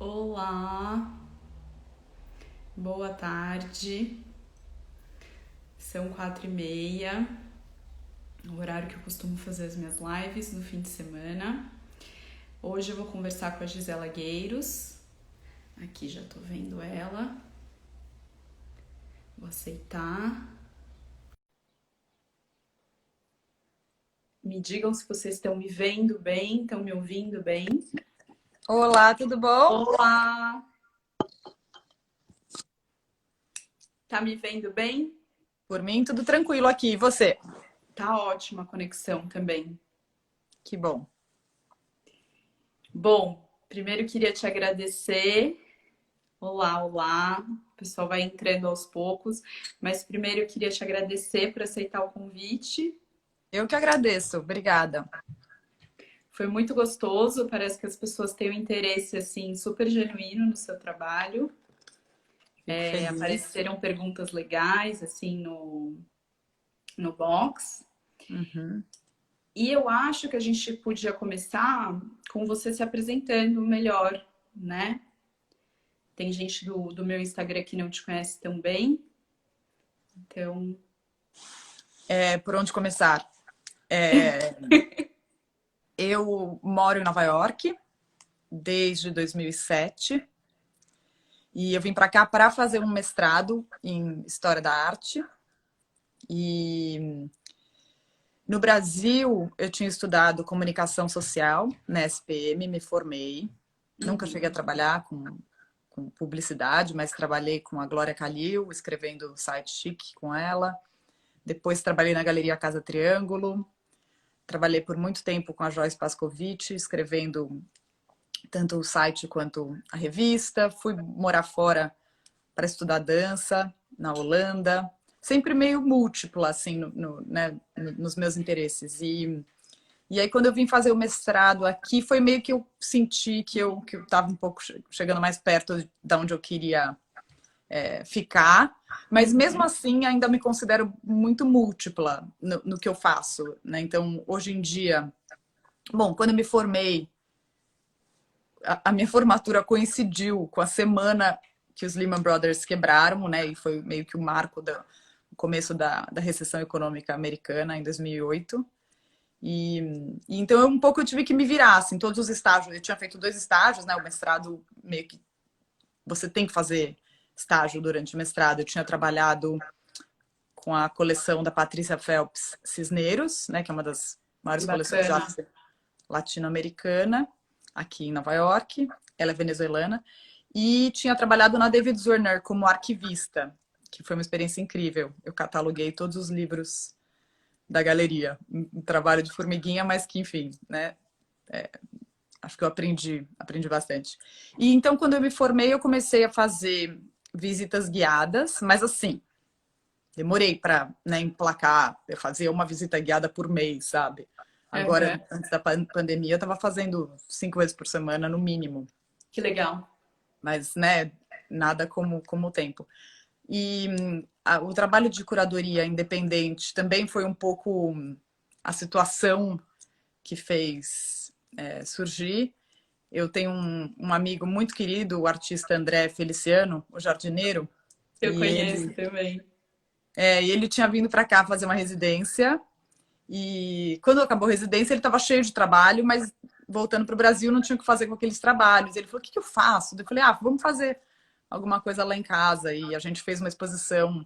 Olá, boa tarde. São 4h30, o horário que eu costumo fazer as minhas lives no fim de semana. Hoje eu vou conversar com a Gisela Gueiros. Aqui já tô vendo ela. Vou aceitar. Me digam se vocês estão me vendo bem, estão me ouvindo bem. Olá, tudo bom? Olá! Tá me vendo bem? Por mim, tudo tranquilo aqui. E você? Tá ótima a conexão também. Que bom. Bom, primeiro queria te agradecer. Olá, olá. O pessoal vai entrando aos poucos, mas primeiro eu queria te agradecer por aceitar o convite. Eu que agradeço. Obrigada. Foi muito gostoso, parece que as pessoas têm um interesse assim super genuíno no seu trabalho. Fico feliz. Apareceram perguntas legais assim no box. Uhum. E eu acho que a gente podia começar com você se apresentando melhor, né? Tem gente do meu Instagram que não te conhece tão bem, então Por onde começar? Eu moro em Nova York desde 2007 e eu vim para cá para fazer um mestrado em História da Arte. E no Brasil, eu tinha estudado comunicação social na SPM, me formei. Nunca cheguei a trabalhar com publicidade, mas trabalhei com a Glória Calil, escrevendo o site Chique com ela. Depois trabalhei na Galeria Casa Triângulo. Trabalhei por muito tempo com a Joyce Pascovitch, escrevendo tanto o site quanto a revista. Fui morar fora para estudar dança na Holanda. Sempre meio múltipla, assim, nos meus interesses. E aí, quando eu vim fazer o mestrado aqui, foi meio que eu senti que eu estava um pouco chegando mais perto de onde eu queria ficar, mas mesmo assim ainda me considero muito múltipla no que eu faço, né? Então, hoje em dia, bom, quando eu me formei, a minha formatura coincidiu com a semana que os Lehman Brothers quebraram, né? E foi meio que o marco do começo da recessão econômica americana em 2008. E então um pouco eu tive que me virar, assim, todos os estágios. Eu tinha feito 2 estágios, né? O mestrado meio que você tem que fazer estágio durante o mestrado. Eu tinha trabalhado com a coleção da Patrícia Phelps Cisneros, né, que é uma das maiores coleções de bacana. arte latino-americana, aqui em Nova York. Ela é venezuelana. E tinha trabalhado na David Zwirner como arquivista, que foi uma experiência incrível. Eu cataloguei todos os livros da galeria. Um trabalho de formiguinha, mas que, enfim, né? Acho que eu aprendi bastante. E então, quando eu me formei, eu comecei a fazer visitas guiadas, mas assim, demorei para, né, emplacar. Eu fazia uma visita guiada por mês, sabe? Agora, Uhum. antes da pandemia, eu estava fazendo 5 vezes por semana, no mínimo. Que legal. Mas, né, nada como o tempo. E o trabalho de curadoria independente também foi um pouco a situação que fez surgir. Eu tenho um amigo muito querido, o artista André Feliciano, o jardineiro, Eu e conheço ele, também. ele tinha vindo para cá fazer uma residência. E quando acabou a residência, ele estava cheio de trabalho, mas voltando para o Brasil não tinha o que fazer com aqueles trabalhos. Ele falou: o que, que eu faço? Eu falei: vamos fazer alguma coisa lá em casa. E a gente fez uma exposição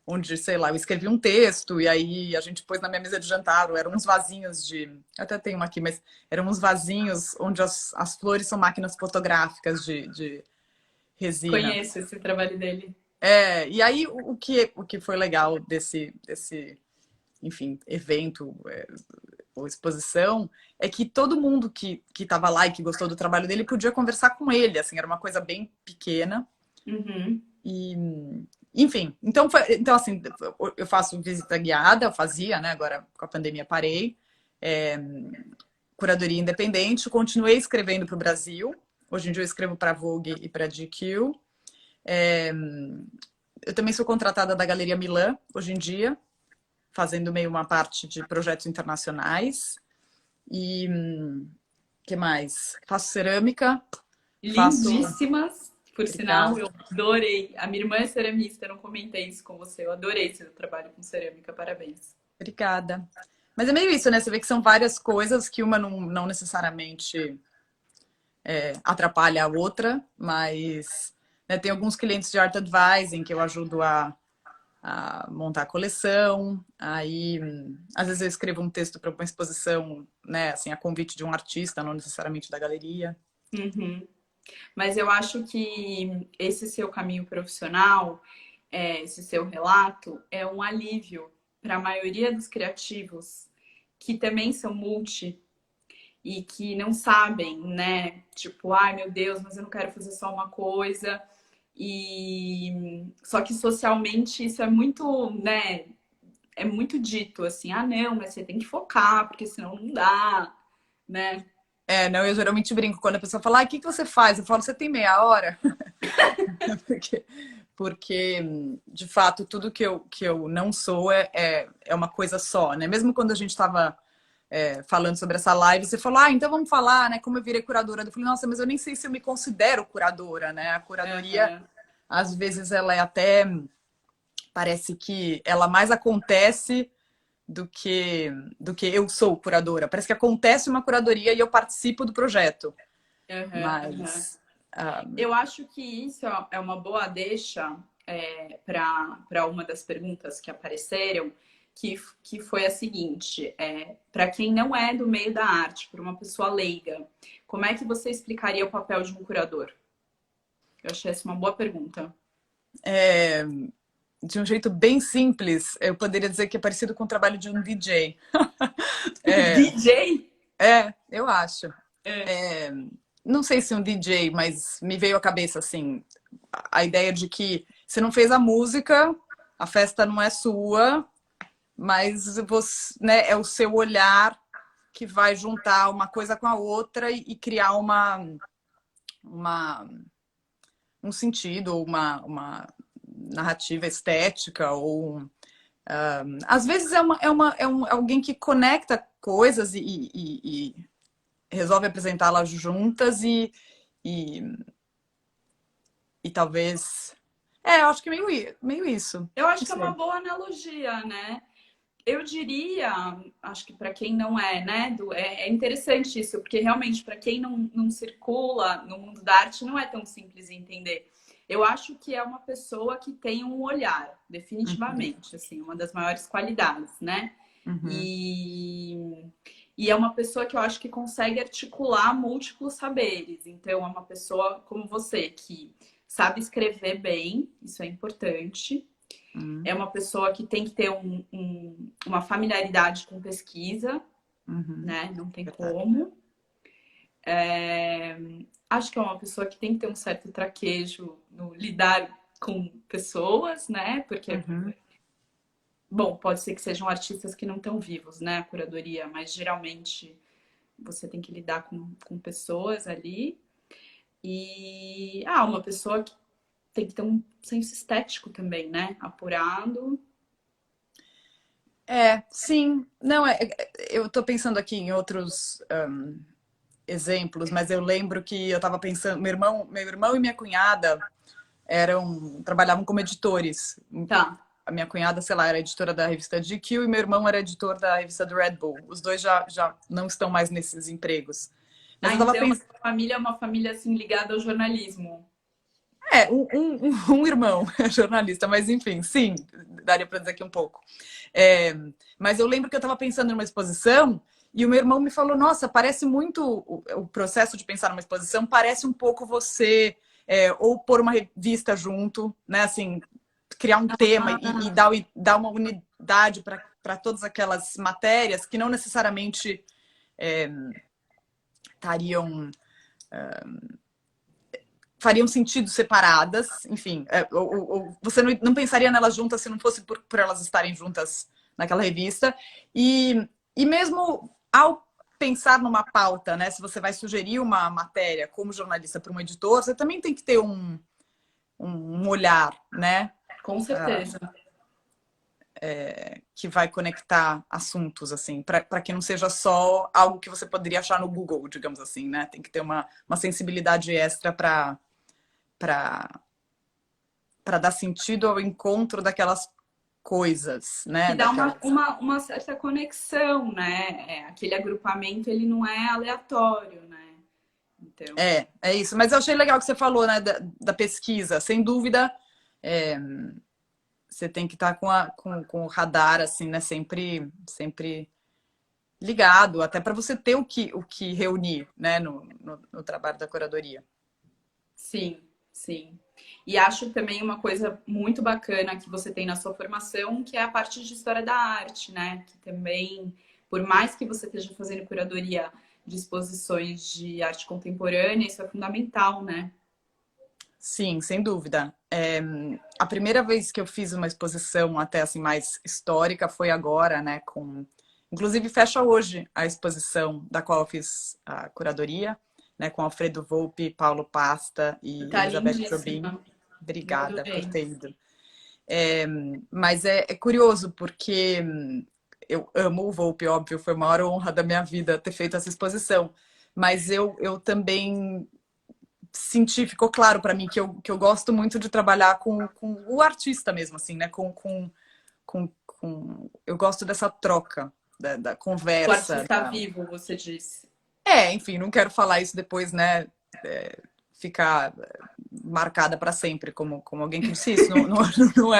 onde, sei lá, eu escrevi um texto e aí a gente pôs na minha mesa de jantar. Eram uns vasinhos de. Eu até tenho uma aqui, mas eram uns vasinhos onde as flores são máquinas fotográficas de resina. Conheço esse trabalho dele. E aí o que foi legal desse enfim, evento ou exposição, é que todo mundo que estava lá e que gostou do trabalho dele podia conversar com ele, assim, era uma coisa bem pequena. Uhum. E, enfim, então assim, eu faço visita guiada, eu fazia, né? Agora com a pandemia parei. É, curadoria independente, continuei escrevendo para o Brasil. Hoje em dia eu escrevo para a Vogue e para a GQ. É, eu também sou contratada da Galeria Milan, hoje em dia, fazendo meio uma parte de projetos internacionais. E que mais? Faço cerâmica, Faço. Lindíssimas, por sinal, Obrigada. eu adorei. A minha irmã é ceramista, eu não comentei isso com você. Eu adorei seu trabalho com cerâmica, parabéns. Obrigada. Mas é meio isso, né? Você vê que são várias coisas que uma não necessariamente atrapalha a outra, mas né, tem alguns clientes de art advising que eu ajudo a montar a coleção. Aí, às vezes eu escrevo um texto para uma exposição, né, assim, a convite de um artista, não necessariamente da galeria. Uhum. Mas eu acho que esse seu caminho profissional, esse seu relato, é um alívio para a maioria dos criativos que também são multi e que não sabem, né? Tipo, ai meu Deus, mas eu não quero fazer só uma coisa. E só que socialmente isso é muito, né? É muito dito assim, ah não, mas você tem que focar, porque senão não dá, né? Não, eu geralmente brinco quando a pessoa fala, o que você faz? Eu falo, você tem meia hora? porque, porque, de fato, tudo que eu não sou é uma coisa só, né? Mesmo quando a gente estava falando sobre essa live, você falou, então vamos falar, né? Como eu virei curadora. Eu falei, nossa, mas eu nem sei se eu me considero curadora, né? A curadoria, Uhum. às vezes, ela é até... Parece que ela mais acontece do que eu sou curadora. Parece que acontece uma curadoria e eu participo do projeto. Uhum, uhum. Mas... Eu acho que isso é uma boa deixa para uma das perguntas que apareceram, que foi a seguinte: para quem não é do meio da arte, para uma pessoa leiga, como é que você explicaria o papel de um curador? Eu achei essa uma boa pergunta. de um jeito bem simples, eu poderia dizer que é parecido com o trabalho de um DJ. DJ? Eu acho. É, É, não sei se um DJ, mas me veio à cabeça assim a ideia de que você não fez a música, a festa não é sua, mas você, né, é o seu olhar que vai juntar uma coisa com a outra e criar uma, um sentido, ou uma narrativa estética, ou às vezes alguém que conecta coisas e resolve apresentá-las juntas e, e talvez. Eu acho que é meio isso. eu acho Não que é uma sei. boa analogia, né? Eu diria, acho que para quem não é, né, é interessante isso, porque realmente para quem não circula no mundo da arte não é tão simples entender. Eu acho que é uma pessoa que tem um olhar, Uhum, definitivamente, assim, uma das maiores qualidades, né? uhum, E é uma pessoa que eu acho que consegue articular múltiplos saberes. Então, é uma pessoa como você que sabe escrever bem, isso é importante, uhum, é uma pessoa que tem que ter uma familiaridade com pesquisa, uhum. né? Não tem Verdade. como. Acho que é uma pessoa que tem que ter um certo traquejo no lidar com pessoas, né? Porque, Uhum, bom, pode ser que sejam artistas que não estão vivos, né? A curadoria, mas geralmente você tem que lidar com pessoas ali. E, uma pessoa que tem que ter um senso estético também, né? Apurado. sim. Não, eu estou pensando aqui em outros exemplos, mas eu lembro que eu estava pensando, meu irmão e minha cunhada trabalhavam como editores. Tá. A minha cunhada, sei lá, era editora da revista GQ e meu irmão era editor da revista do Red Bull. Os dois já não estão mais nesses empregos. Mas eu estava Então a pensando, sua família é uma família assim ligada ao jornalismo. um irmão é jornalista, mas enfim, sim, daria para dizer aqui um pouco. É, mas eu lembro que eu estava pensando numa exposição e o meu irmão me falou: Nossa, parece muito o processo de pensar numa exposição, parece um pouco você ou pôr uma revista junto, né? Assim, criar um tema dar uma unidade para todas aquelas matérias que não necessariamente estariam fariam sentido separadas, enfim, ou você não pensaria nelas juntas se não fosse por elas estarem juntas naquela revista. E mesmo ao pensar numa pauta, né, se você vai sugerir uma matéria como jornalista para um editor, você também tem que ter um olhar, né? Com certeza. que vai conectar assuntos, assim, para que não seja só algo que você poderia achar no Google, digamos assim, né? Tem que ter uma sensibilidade extra para dar sentido ao encontro daquelas coisas, né? Que dá Daquelas... uma certa conexão, né? Aquele agrupamento, ele não é aleatório, né? Então... É isso. Mas eu achei legal que você falou, né, da pesquisa. Sem dúvida, é, você tem que estar com o radar, assim, né, sempre ligado, até para você ter o que reunir, né, no trabalho da curadoria. Sim, sim. E acho também uma coisa muito bacana que você tem na sua formação, que é a parte de história da arte, né? Que também, por mais que você esteja fazendo curadoria de exposições de arte contemporânea, isso é fundamental, né? Sim, sem dúvida. A primeira vez que eu fiz uma exposição até assim mais histórica foi agora, né? Inclusive fecha hoje a exposição da qual eu fiz a curadoria, né? Com Alfredo Volpi, Paulo Pasta e Tá Elizabeth Jobim. lindíssima. Eu Obrigada por adorei. ter ido. Mas é curioso porque eu amo o Volpi, óbvio, foi a maior honra da minha vida ter feito essa exposição. Mas eu também senti, ficou claro para mim que eu gosto muito de trabalhar com o artista mesmo, assim, né? Eu gosto dessa troca, da O conversa. artista vivo, você disse. Enfim, não quero falar isso depois, né? Ficar marcada para sempre como alguém que disse isso. Não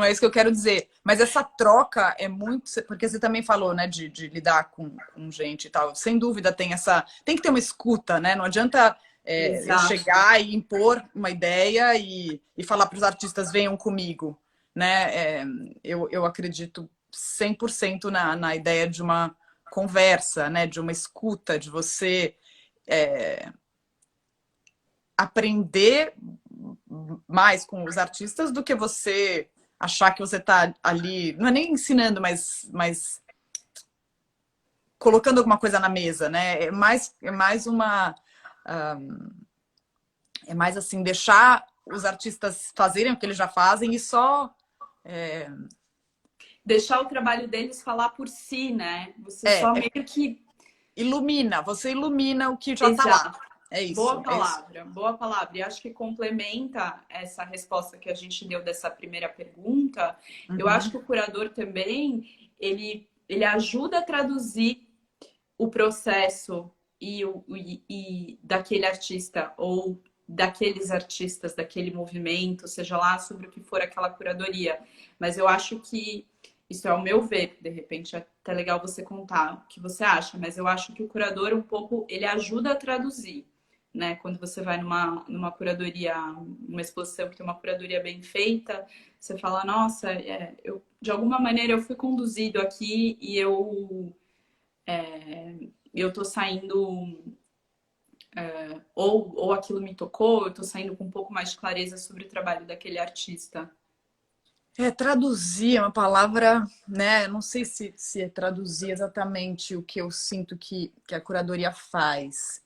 é isso que eu quero dizer. Mas essa troca é muito. Porque você também falou, né, de lidar com gente e tal. Sem dúvida tem que ter uma escuta, né? Não adianta eu Exato. chegar e impor uma ideia e falar para os artistas venham comigo, né? Eu acredito 100% na ideia de uma conversa, né? De uma escuta, de você aprender mais com os artistas do que você achar que você está ali, não é nem ensinando, mas colocando alguma coisa na mesa, né? É mais assim, deixar os artistas fazerem o que eles já fazem e só Deixar o trabalho deles falar por si, né? Você só meio que você ilumina o que já está lá. exato. É isso, Boa é isso. palavra, boa palavra. E acho que complementa essa resposta que a gente deu dessa primeira pergunta. Eu acho que o curador também, ele ajuda a traduzir o processo e daquele artista ou daqueles artistas, daquele movimento, seja lá sobre o que for aquela curadoria. Mas eu acho que isso é o meu ver, de repente é até legal você contar o que você acha, mas eu acho que o curador um pouco ele ajuda a traduzir, né? Quando você vai numa curadoria, uma exposição que tem uma curadoria bem feita, você fala, nossa, eu de alguma maneira eu fui conduzido aqui e eu tô saindo ou aquilo me tocou, eu tô saindo com um pouco mais de clareza sobre o trabalho daquele artista. Traduzir é uma palavra, né? Não sei se é traduzir exatamente o que eu sinto que a curadoria faz.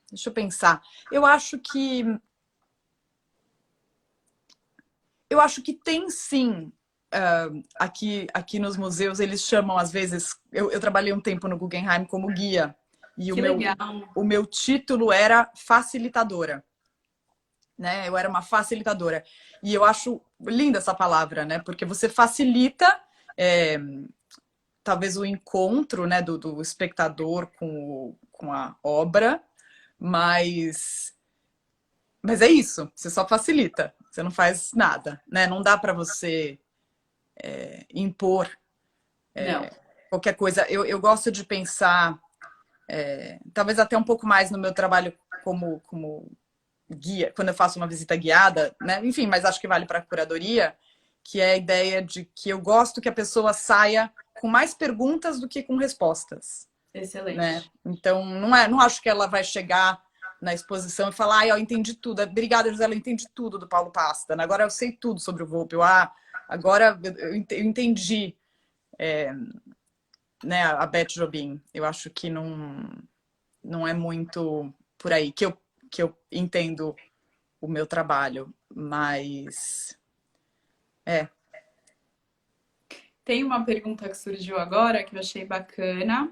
Deixa eu pensar. Eu acho que tem sim. Aqui nos museus eles chamam às vezes. Eu trabalhei um tempo no Guggenheim como guia e Que legal. o meu título era facilitadora, né? Eu era uma facilitadora e eu acho linda essa palavra, né? Porque você facilita talvez o encontro, né, do espectador com a obra, mas é isso. Você só facilita. Você não faz nada, né? Não dá para você impor Não. qualquer coisa. Eu gosto de pensar, talvez até um pouco mais no meu trabalho como guia, quando eu faço uma visita guiada, né? Enfim, mas acho que vale para a curadoria, que é a ideia de que eu gosto que a pessoa saia com mais perguntas do que com respostas, né? Excelente. Então, não acho que ela vai chegar na exposição e falar, ai, eu entendi tudo. Obrigada, José, eu entendi tudo do Paulo Pasta. Agora eu sei tudo sobre o Volpi. Agora eu entendi, né, a Beth Jobim. Eu acho que não é muito por aí que eu entendo o meu trabalho, mas Tem uma pergunta que surgiu agora que eu achei bacana.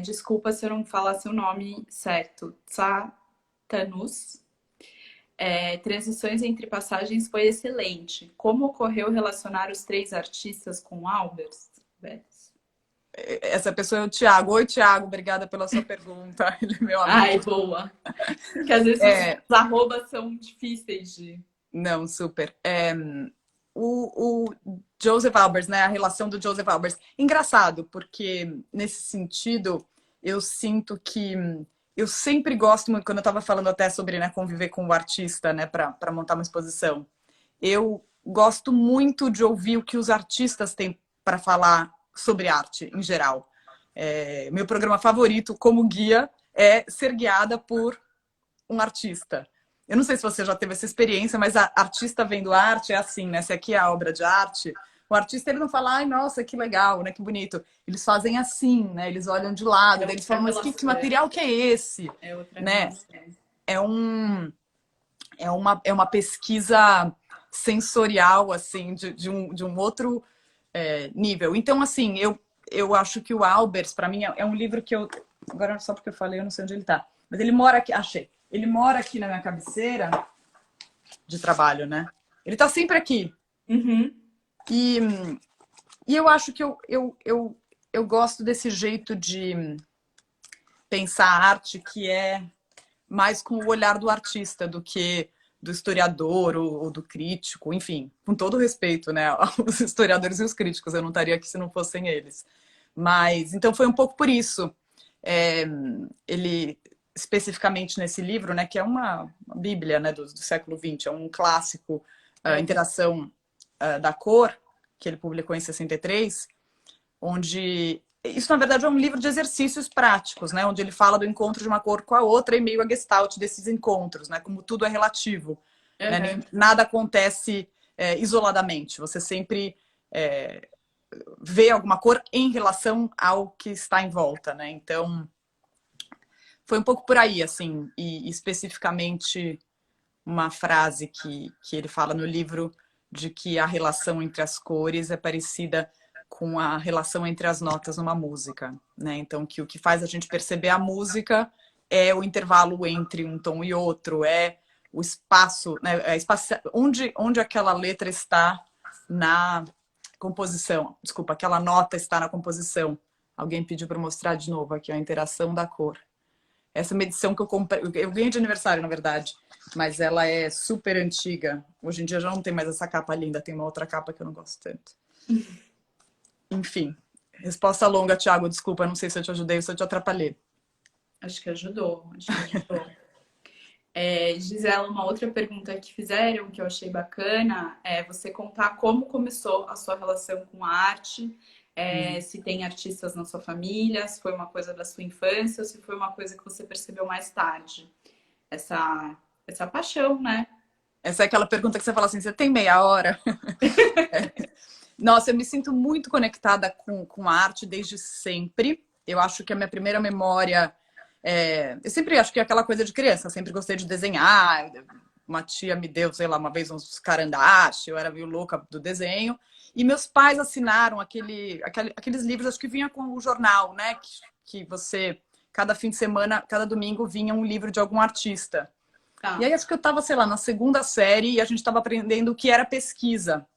Desculpa se eu não falar seu nome certo. Satanus. Transições entre passagens foi excelente. Como ocorreu relacionar os três artistas com Albers? Essa pessoa é o Thiago. Oi, Thiago, obrigada pela sua pergunta. Ele é meu amigo. Ai, boa. Porque às vezes os arrobas são difíceis de... Não, super. O Joseph Albers, né? A relação do Joseph Albers. Engraçado, porque nesse sentido, eu sinto que eu sempre gosto muito, quando eu estava falando até sobre, né, conviver com o artista, né, para montar uma exposição, eu gosto muito de ouvir o que os artistas têm para falar sobre arte em geral. Meu programa favorito como guia é ser guiada por um artista. Eu não sei se você já teve essa experiência, mas a artista vendo arte é assim, né? Se aqui é a obra de arte, o artista ele não fala, ai, nossa, que legal, né? Que bonito. Eles fazem assim, né? Eles olham de lado, daí eles falam, mas que material que é esse? É outra né? relação. É uma pesquisa sensorial, assim, de um outro nível. Então, assim, eu acho que o Albers, para mim, é um livro que eu... Agora, só porque eu falei, eu não sei onde ele tá. Mas ele mora aqui, achei. Ele mora aqui na minha cabeceira de trabalho, né? Ele tá sempre aqui. Uhum. E eu acho que eu gosto desse jeito de pensar a arte que é mais com o olhar do artista do que do historiador ou do crítico, enfim, com todo respeito, né, aos historiadores e os críticos, eu não estaria aqui se não fossem eles. Mas, então foi um pouco por isso. Ele, especificamente nesse livro, né, que é uma bíblia, né, do século XX, é um clássico, Interação da Cor, que ele publicou em 63, onde... Isso, na verdade, é um livro de exercícios práticos, né? Onde ele fala do encontro de uma cor com a outra e meio a gestalt desses encontros, né? Como tudo é relativo. Uhum. Né? Nada acontece isoladamente. Você sempre vê alguma cor em relação ao que está em volta, né? Então, foi um pouco por aí, assim. E especificamente uma frase que ele fala no livro de que a relação entre as cores é parecida com a relação entre as notas numa música, né? Então, que o que faz a gente perceber a música é o intervalo entre um tom e outro, é o espaço, né? Onde aquela letra está na composição. Desculpa, aquela nota está na composição. Alguém pediu para mostrar de novo aqui a interação da cor. Essa é uma edição que eu comprei, eu ganhei de aniversário, na verdade, mas ela é super antiga. Hoje em dia já não tem mais essa capa linda, tem uma outra capa que eu não gosto tanto. Enfim, resposta longa, Thiago, desculpa, não sei se eu te ajudei ou se eu te atrapalhei. Acho que ajudou, Gisela, uma outra pergunta que fizeram, que eu achei bacana, é você contar como começou a sua relação com a arte, se tem artistas na sua família, se foi uma coisa da sua infância ou se foi uma coisa que você percebeu mais tarde. Essa paixão, né? Essa é aquela pergunta que você fala assim, você tem meia hora? Nossa, eu me sinto muito conectada com a arte desde sempre. Eu acho que a minha primeira memória... eu sempre acho que é aquela coisa de criança. Eu sempre gostei de desenhar. Uma tia me deu, sei lá, uma vez uns carandache. Eu era meio louca do desenho. E meus pais assinaram aqueles livros, acho que vinha com o jornal, né? Que você, cada fim de semana, cada domingo, vinha um livro de algum artista. Tá. E aí acho que eu estava, sei lá, na segunda série e a gente estava aprendendo o que era pesquisa.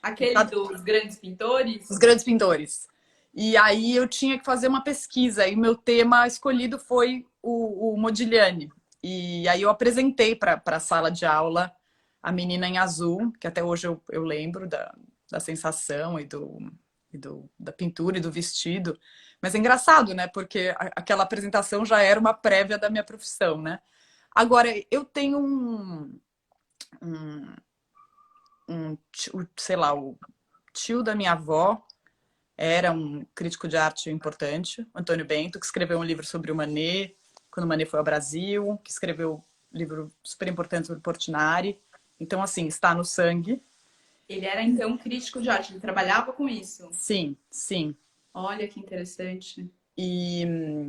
Aquele dos grandes pintores? Os grandes pintores. E aí eu tinha que fazer uma pesquisa e meu tema escolhido foi o Modigliani. E aí eu apresentei para a sala de aula a Menina em Azul, que até hoje eu lembro da sensação da pintura e do vestido. Mas é engraçado, né? Porque aquela apresentação já era uma prévia da minha profissão, né? Agora, eu tenho sei lá, o tio da minha avó era um crítico de arte importante, Antônio Bento, que escreveu um livro sobre o Manet, quando o Manet foi ao Brasil, que escreveu um livro super importante sobre Portinari. Então, assim, está no sangue. Ele era, então, crítico de arte, ele trabalhava com isso? Sim, sim. Olha que interessante. E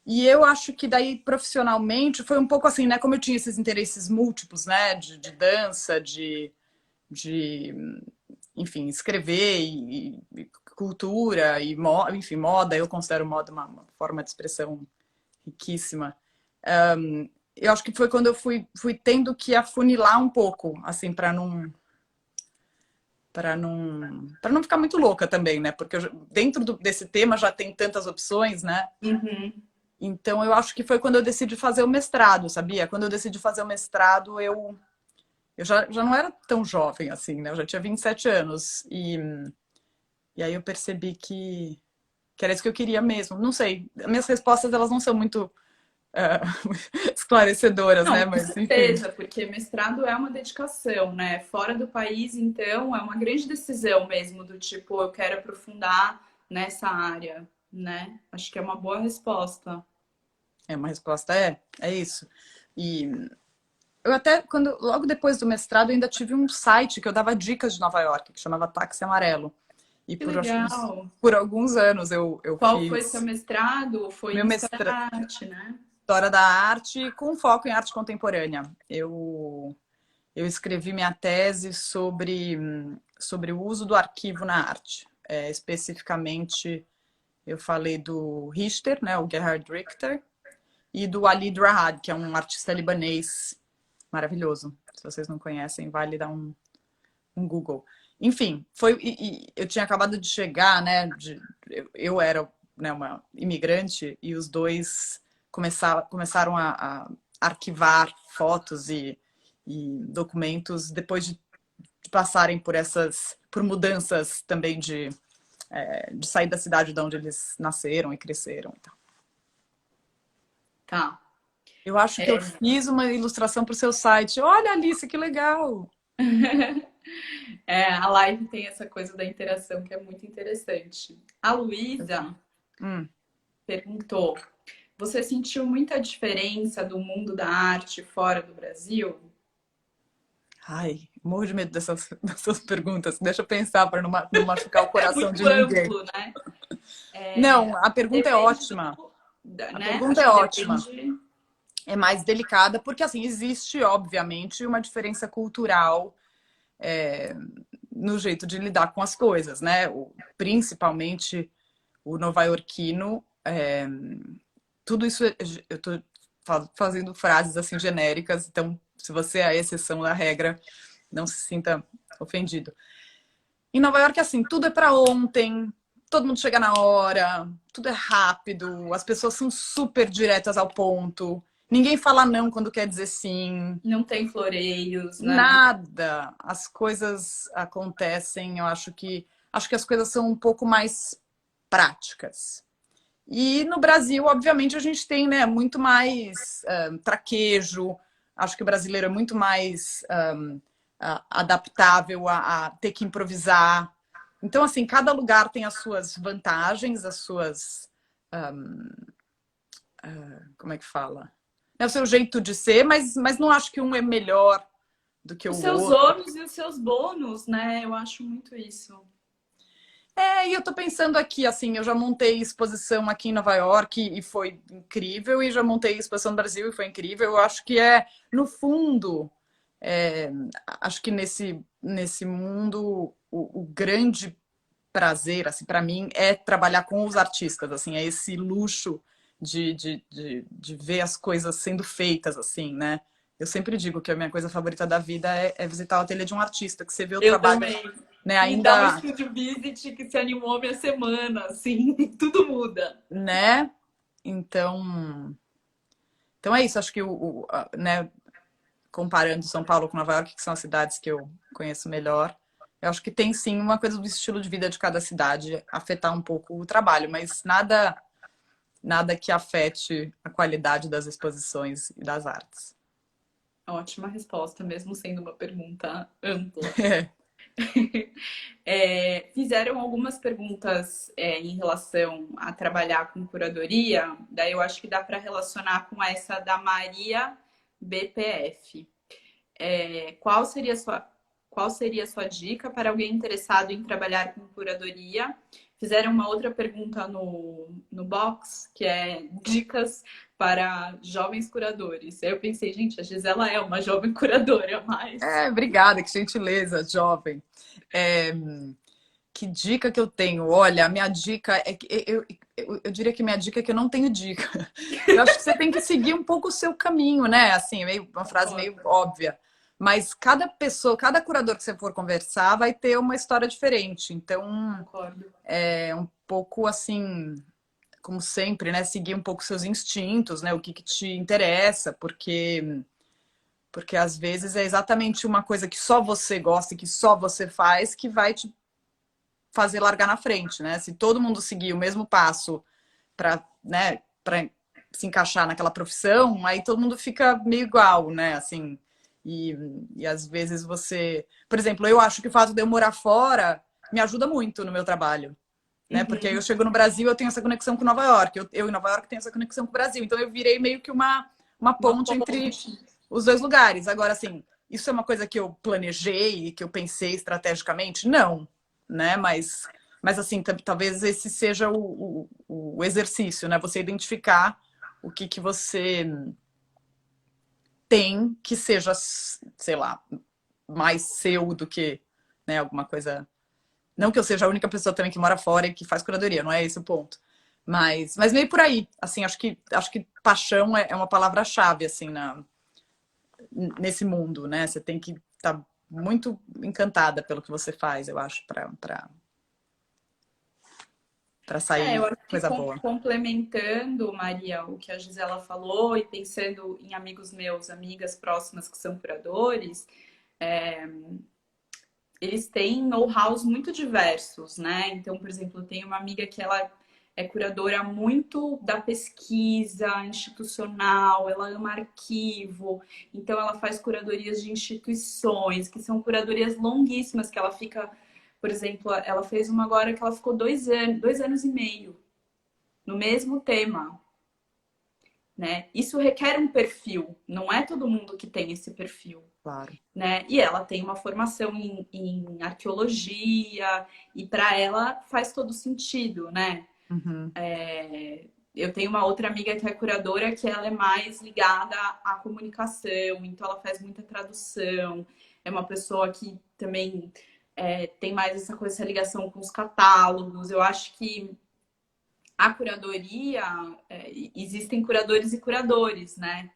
eu acho que daí, profissionalmente, foi um pouco assim, né? Como eu tinha esses interesses múltiplos, né? De dança, de enfim, escrever e cultura e enfim, moda, eu considero moda uma forma de expressão riquíssima. Eu acho que foi quando eu fui tendo que afunilar um pouco, assim, para não ficar muito louca também, né? Porque dentro desse tema já tem tantas opções, né? Uhum. Então eu acho que foi quando eu decidi fazer o mestrado, sabia? Quando eu decidi fazer o mestrado, eu já não era tão jovem assim, né? Eu já tinha 27 anos. E aí eu percebi que era isso que eu queria mesmo. Não sei, minhas respostas elas não são muito esclarecedoras, Não, né? com Mas enfim. certeza, porque mestrado é uma dedicação, né? Fora do país, então, é uma grande decisão mesmo, do tipo, eu quero aprofundar nessa área, né? Acho que é uma boa resposta. Uma resposta é isso. E eu até, logo depois do mestrado, eu ainda tive um site que eu dava dicas de Nova York, que chamava Táxi Amarelo. E Que acho que legal! por alguns anos eu Qual foi seu fiz mestrado? Foi meu em História da mestrado Arte, né? História da Arte com foco em arte contemporânea. Eu escrevi minha tese sobre o uso do arquivo na arte. Especificamente, eu falei do Richter, né, o Gerhard Richter, e do Ali Drahad, que é um artista libanês maravilhoso. Se vocês não conhecem, vale dar um Google. Enfim, eu tinha acabado de chegar, né? Eu era, né, uma imigrante e os dois começaram a arquivar fotos e documentos depois de passarem por mudanças também de sair da cidade de onde eles nasceram e cresceram. Então. Tá. Eu acho que eu fiz uma ilustração para o seu site. Olha, Alice, que legal! A live tem essa coisa da interação que é muito interessante. A Luísa Hum. perguntou: você sentiu muita diferença do mundo da arte fora do Brasil? Ai, morro de medo dessas perguntas. Deixa eu pensar para não machucar o É coração de muito ninguém. amplo, né? Não, a pergunta é Depende ótima. A né? pergunta Acho é que ótima. depende. É mais delicada, porque assim, existe, obviamente, uma diferença cultural no jeito de lidar com as coisas, né? Principalmente o nova-iorquino. Tudo isso, eu estou fazendo frases assim genéricas, então se você é a exceção da regra, não se sinta ofendido. Em Nova York, assim, tudo é para ontem, todo mundo chega na hora, tudo é rápido, as pessoas são super diretas ao ponto, ninguém fala não quando quer dizer sim, Não tem floreios, né? nada. As coisas acontecem, eu acho que as coisas são um pouco mais práticas. E no Brasil, obviamente, a gente tem, né, muito mais traquejo. Acho que o brasileiro é muito mais adaptável a ter que improvisar. Então, assim, cada lugar tem as suas vantagens, as suas. Como é que fala? É o seu jeito de ser, mas não acho que um é melhor do que Os o seus outro. ônus e os seus bônus, né? Eu acho muito isso. E eu tô pensando aqui, assim, eu já montei exposição aqui em Nova York e foi incrível, e já montei exposição no Brasil e foi incrível. Eu acho que no fundo, acho que nesse mundo, o grande prazer, assim, para mim, é trabalhar com os artistas, assim, é esse luxo de ver as coisas sendo feitas, assim, né? Eu sempre digo que a minha coisa favorita da vida é visitar o ateliê de um artista, que você vê o Eu trabalho, também. né, E dá um ainda, estúdio visit que se animou a minha semana, assim, tudo muda. né? Então é isso, acho que né, comparando São Paulo com Nova York, que são as cidades que eu conheço melhor, eu acho que tem sim uma coisa do estilo de vida de cada cidade afetar um pouco o trabalho, mas nada que afete a qualidade das exposições e das artes. Ótima resposta, mesmo sendo uma pergunta ampla. Fizeram algumas perguntas em relação a trabalhar com curadoria, daí eu acho que dá para relacionar com essa da Maria BPF. Qual seria a sua dica para alguém interessado em trabalhar com curadoria? Fizeram uma outra pergunta no box, que é dicas para jovens curadores. Aí eu pensei, gente, a Gisela é uma jovem curadora, mas... Obrigada, que gentileza, jovem. É, que dica que eu tenho? Olha, a minha dica é que eu diria que minha dica é que eu não tenho dica. Eu acho que você tem que seguir um pouco o seu caminho, né? Assim, meio, uma frase meio óbvia. Mas cada pessoa, cada curador que você for conversar vai ter uma história diferente. Então, Concordo. é um pouco assim, como sempre, né? Seguir um pouco seus instintos, né? O que te interessa, porque às vezes é exatamente uma coisa que só você gosta e que só você faz que vai te fazer largar na frente, né? Se todo mundo seguir o mesmo passo para, né, para se encaixar naquela profissão, aí todo mundo fica meio igual, né? Assim, e às vezes você, por exemplo, eu acho que o fato de eu morar fora me ajuda muito no meu trabalho, né? Porque aí eu chego no Brasil, eu tenho essa conexão com Nova York, eu em Nova York tenho essa conexão com o Brasil, então eu virei meio que uma ponte entre os dois lugares. Agora, assim, isso é uma coisa que eu planejei, que eu pensei estrategicamente? Não, né? Mas assim, talvez esse seja o exercício, né? Você identificar o que você tem que seja, sei lá, mais seu do que, né, alguma coisa. Não que eu seja a única pessoa também que mora fora e que faz curadoria, não é esse o ponto. Mas meio por aí. Assim, acho que paixão é uma palavra-chave, assim, nesse mundo, né? Você tem que estar muito encantada pelo que você faz, eu acho, para sair Eu acho que coisa boa. complementando, Maria, o que a Gisela falou e pensando em amigos meus, amigas próximas que são curadores, eles têm know-hows muito diversos, né? Então, por exemplo, eu tenho uma amiga que ela é curadora muito da pesquisa institucional, ela ama arquivo, então ela faz curadorias de instituições, que são curadorias longuíssimas, que ela fica, por exemplo, ela fez uma agora que ela ficou 2 anos e meio no mesmo tema, né? Isso requer um perfil, não é todo mundo que tem esse perfil. Claro. Né? E ela tem uma formação em arqueologia, e para ela faz todo sentido, né? Uhum. Eu tenho uma outra amiga que é curadora, que ela é mais ligada à comunicação, então ela faz muita tradução, é uma pessoa que também tem mais essa coisa, essa ligação com os catálogos. Eu acho que a curadoria, existem curadores e curadores, né?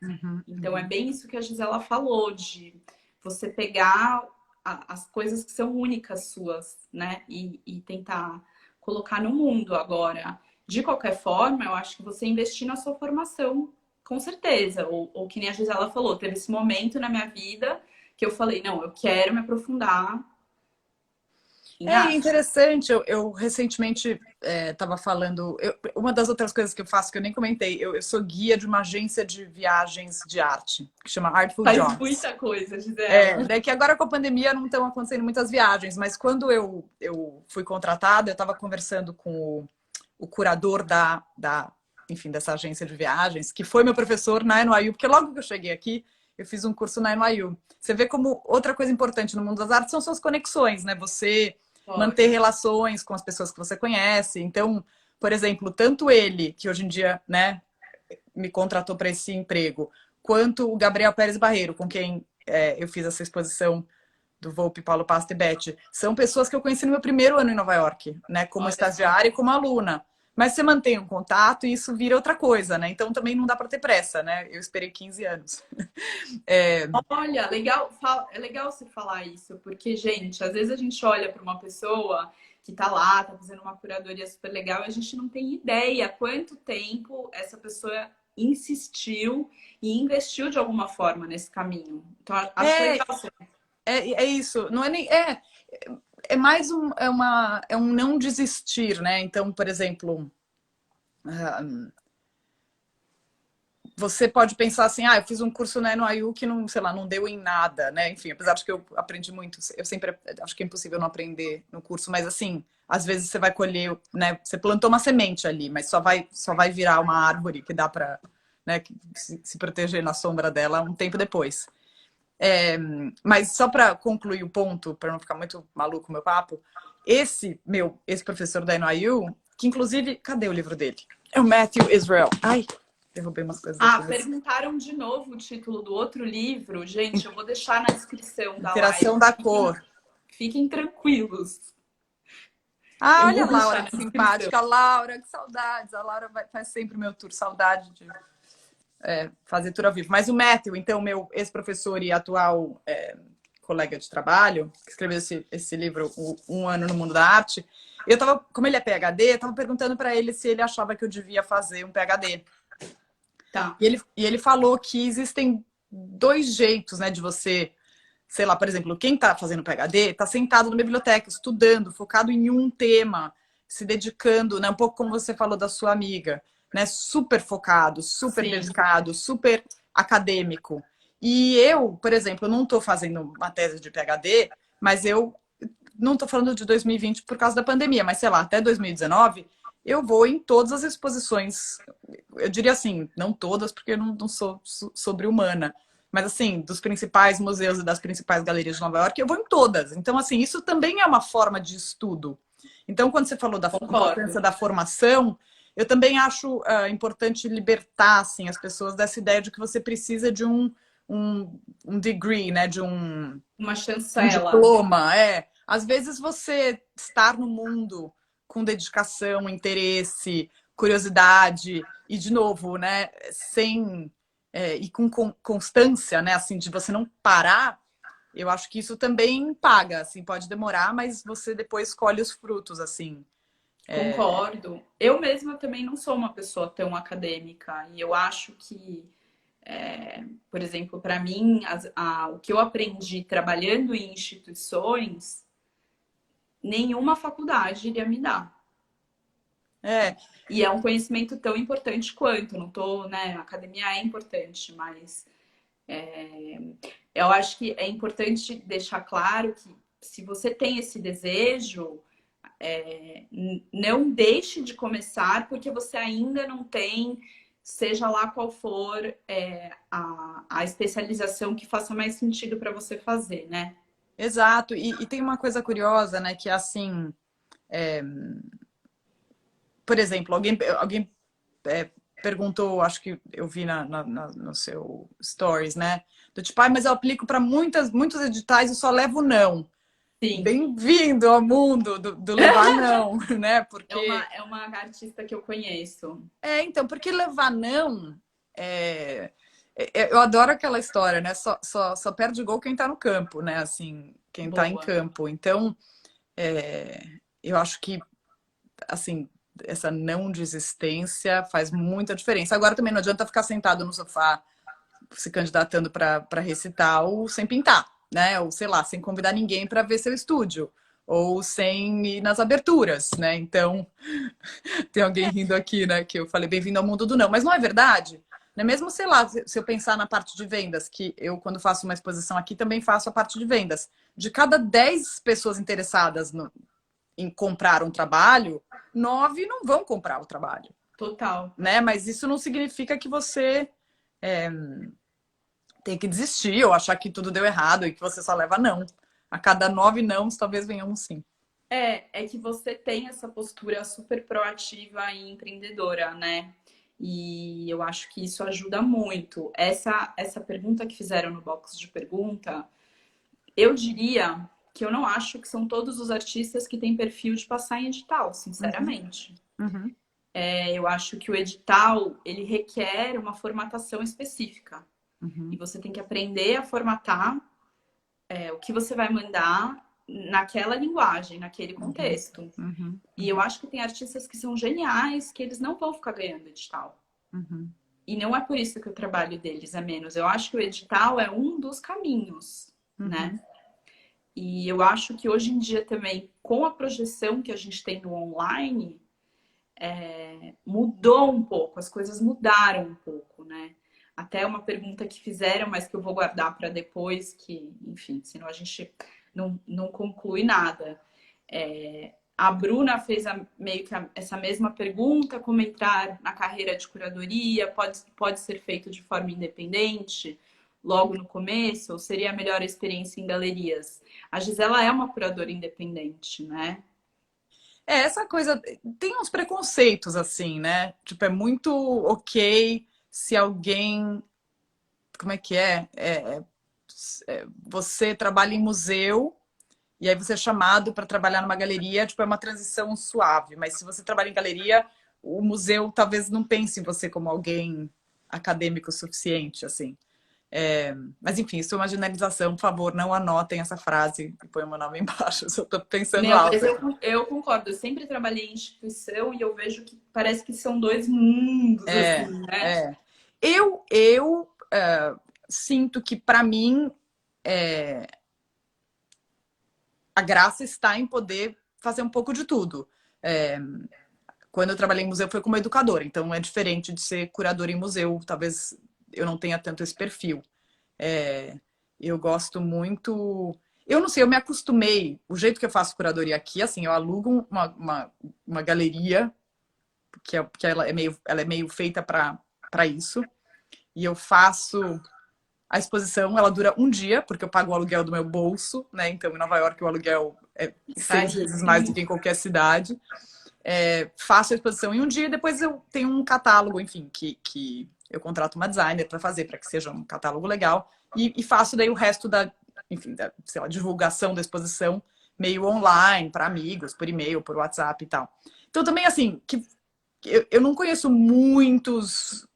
Então é bem isso que a Gisela falou, de você pegar as coisas que são únicas suas, né? E tentar colocar no mundo. Agora, de qualquer forma, eu acho que você investir na sua formação, com certeza. Ou que nem a Gisela falou, teve esse momento na minha vida que eu falei, não, eu quero me aprofundar em arte. Interessante. Eu recentemente estava falando. Uma das outras coisas que eu faço que eu nem comentei, eu sou guia de uma agência de viagens de arte, que chama Artful Faz Jones. muita coisa, Gisela. Daí que agora com a pandemia não estão acontecendo muitas viagens, mas quando eu fui contratada, eu estava conversando com o curador enfim, dessa agência de viagens, que foi meu professor na NYU, porque logo que eu cheguei aqui, eu fiz um curso na NYU. Você vê como outra coisa importante no mundo das artes são suas conexões, né? Você manter relações com as pessoas que você conhece. Então, por exemplo, tanto ele, que hoje em dia, né, me contratou para esse emprego, quanto o Gabriel Pérez Barreiro, com quem eu fiz essa exposição do Volpe, Paulo Pasta e Beth, são pessoas que eu conheci no meu primeiro ano em Nova York, né, como estagiária e como aluna. Mas você mantém um contato e isso vira outra coisa, né? Então também não dá para ter pressa, né? Eu esperei 15 anos. Olha, é legal você falar isso, porque, gente, às vezes a gente olha para uma pessoa que tá lá, tá fazendo uma curadoria super legal, e a gente não tem ideia quanto tempo essa pessoa insistiu e investiu de alguma forma nesse caminho. Então, acho legal você... É isso, não é nem. É mais um não desistir, né? Então, por exemplo, você pode pensar assim, eu fiz um curso na NYU que não, sei lá, não deu em nada, né? Enfim, apesar de que eu aprendi muito, eu sempre acho que é impossível não aprender no curso, mas assim, às vezes você vai colher, né? Você plantou uma semente ali, mas só vai virar uma árvore que dá para, né, se proteger na sombra dela um tempo depois. Mas só para concluir o ponto, para não ficar muito maluco o meu papo, esse professor da NYU, que inclusive, cadê o livro dele? É o Matthew Israel. Ai, Derrubei umas coisas Ah, aqui. Mas... perguntaram de novo o título do outro livro. Gente, eu vou deixar na descrição da Interação live. da cor. Fiquem tranquilos. Ah, Eu olha vou a Laura, deixar que na descrição. simpática. A Laura, que saudades. A Laura faz sempre o meu tour. Saudade de fazer tour ao vivo. Mas o Matthew, então, meu ex-professor e atual colega de trabalho, que escreveu esse livro, Um Ano no Mundo da Arte, eu tava, como ele é PhD, eu tava perguntando para ele se ele achava que eu devia fazer um PhD. Tá. E ele falou que existem dois jeitos, né, de você, sei lá, por exemplo, quem está fazendo PhD está sentado numa biblioteca, estudando, focado em um tema, se dedicando, né, um pouco como você falou da sua amiga, né, super focado, super Sim, dedicado, super acadêmico. E eu, por exemplo, não estou fazendo uma tese de PhD, mas eu não estou falando de 2020 por causa da pandemia, mas sei lá, até 2019, eu vou em todas as exposições, eu diria assim, não todas, porque eu não sou sobre-humana, mas assim, dos principais museus e das principais galerias de Nova York, eu vou em todas. Então, assim, isso também é uma forma de estudo. Então, quando você falou da concordo. importância da formação, eu também acho importante libertar assim, as pessoas dessa ideia de que você precisa de um degree, né? De Uma um chancela. diploma. Às vezes você estar no mundo com dedicação, interesse, curiosidade e, de novo, né? Sem e com constância, né? Assim, de você não parar, eu acho que isso também paga, assim, pode demorar, mas você depois colhe os frutos, assim. Concordo. Eu mesma também não sou uma pessoa tão acadêmica e eu acho que, por exemplo, para mim, o que eu aprendi trabalhando em instituições, nenhuma faculdade iria me dar. É, E é um conhecimento tão importante quanto. Não tô, né? A academia é importante, mas eu acho que é importante deixar claro que se você tem esse desejo, não deixe de começar porque você ainda não tem, seja lá qual for a especialização que faça mais sentido para você fazer, né? exato. E tem uma coisa curiosa, né? Que assim, por exemplo, alguém perguntou, acho que eu vi no seu stories, né? Do tipo, mas eu aplico para muitos editais e só levo não. Sim, Bem-vindo ao mundo do levar não, né? Porque é uma artista que eu conheço. então, porque levar não eu adoro aquela história, né? Só perde gol quem tá no campo, né? Assim, quem tá em Boa. campo. Então, eu acho que assim, essa não desistência faz muita diferença. Agora também não adianta ficar sentado no sofá se candidatando para recital sem pintar, né? Ou sei lá, sem convidar ninguém para ver seu estúdio, ou sem ir nas aberturas, né? Então, tem alguém rindo aqui, né? Que eu falei bem-vindo ao mundo do não, mas não é verdade. Né? Mesmo, sei lá, se eu pensar na parte de vendas, que eu, quando faço uma exposição aqui, também faço a parte de vendas. De cada 10 pessoas interessadas em comprar um trabalho, 9 não vão comprar o trabalho, Total. né? Mas isso não significa que você tem que desistir ou achar que tudo deu errado e que você só leva não. A cada 9 não, talvez venha um sim. É que você tem essa postura super proativa e empreendedora, né? E eu acho que isso ajuda muito. Essa pergunta que fizeram no box de pergunta, eu diria que eu não acho que são todos os artistas que têm perfil de passar em edital, Uhum, sinceramente. uhum, Eu acho que o edital, ele requer uma formatação específica. E uhum, você tem que aprender a formatar o que você vai mandar naquela linguagem, naquele uhum, contexto. uhum, E eu acho que tem artistas que são geniais, que eles não vão ficar ganhando edital. uhum, E não é por isso que o trabalho deles é menos. Eu acho que o edital é um dos caminhos, né? uhum. E eu acho que hoje em dia também, com a projeção que a gente tem no online, mudou um pouco, as coisas mudaram um pouco, né? Até uma pergunta que fizeram, mas que eu vou guardar para depois, que, enfim, senão a gente não conclui nada. A Bruna fez meio que essa mesma pergunta, como entrar na carreira de curadoria, pode ser feito de forma independente, logo no começo, ou seria a melhor experiência em galerias? A Gisela é uma curadora independente, né? Essa coisa tem uns preconceitos assim, né? Tipo, é muito ok se alguém... Como é que é? Você trabalha em museu e aí você é chamado para trabalhar numa galeria, tipo, é uma transição suave. Mas se você trabalha em galeria, o museu talvez não pense em você como alguém acadêmico o suficiente, assim. Mas enfim, isso é uma generalização. Por favor, não anotem essa frase e põe o meu nome embaixo. Eu só tô pensando Não, alto. mas eu concordo. Eu sempre trabalhei em instituição e eu vejo que parece que são dois mundos, assim, né? Eu sinto que, para mim, a graça está em poder fazer um pouco de tudo. Quando eu trabalhei em museu foi como educadora, então é diferente de ser curadora em museu. Talvez eu não tenha tanto esse perfil. Eu gosto muito... Eu não sei, eu me acostumei. O jeito que eu faço curadoria aqui, assim, eu alugo uma galeria, que ela é meio feita para isso. E eu faço a exposição, ela dura um dia, porque eu pago o aluguel do meu bolso, né? Então, em Nova York, o aluguel é 6 vezes mais do que em qualquer cidade. Faço a exposição em um dia, e depois eu tenho um catálogo, enfim, que eu contrato uma designer para fazer, para que seja um catálogo legal. E faço daí o resto enfim, sei lá, divulgação da exposição meio online, para amigos, por e-mail, por WhatsApp e tal. Então, também, assim, eu não conheço muitos...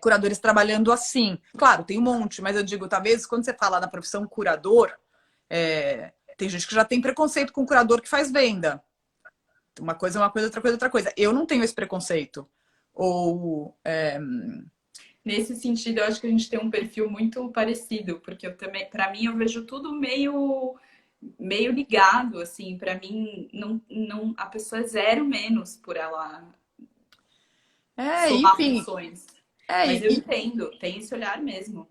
curadores trabalhando assim. Claro, tem um monte, mas eu digo, talvez quando você fala da profissão curador, tem gente que já tem preconceito com curador que faz venda. Uma coisa é uma coisa, outra coisa é outra coisa. Eu não tenho esse preconceito. Ou... Nesse sentido, eu acho que a gente tem um perfil muito parecido, porque eu também, para mim, eu vejo tudo meio ligado, assim, para mim, não, a pessoa é zero menos por ela somar enfim. funções. Mas eu entendo, tem esse olhar mesmo.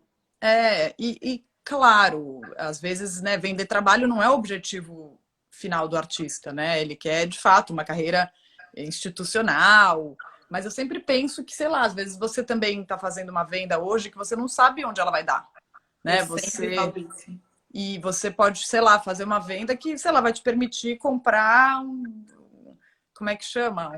Claro, às vezes, né, vender trabalho não é o objetivo final do artista, né? Ele quer, de fato, uma carreira institucional. Mas eu sempre penso que, sei lá, às vezes você também está fazendo uma venda hoje que você não sabe onde ela vai dar, né? Eu sempre falo isso. E você pode, sei lá, fazer uma venda que, sei lá, vai te permitir comprar como é que chama?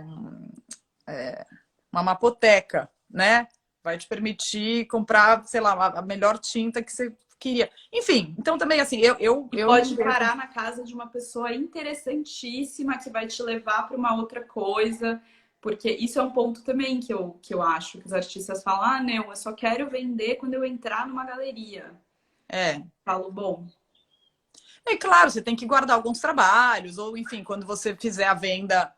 Uma mapoteca, né? Vai te permitir comprar, sei lá, a melhor tinta que você queria. Enfim, então também assim, eu pode parar na casa de uma pessoa interessantíssima que vai te levar para uma outra coisa. Porque isso é um ponto também que eu acho que os artistas falam, ah, não, eu só quero vender quando eu entrar numa galeria. Falo, bom. Claro, você tem que guardar alguns trabalhos, ou enfim, quando você fizer a venda,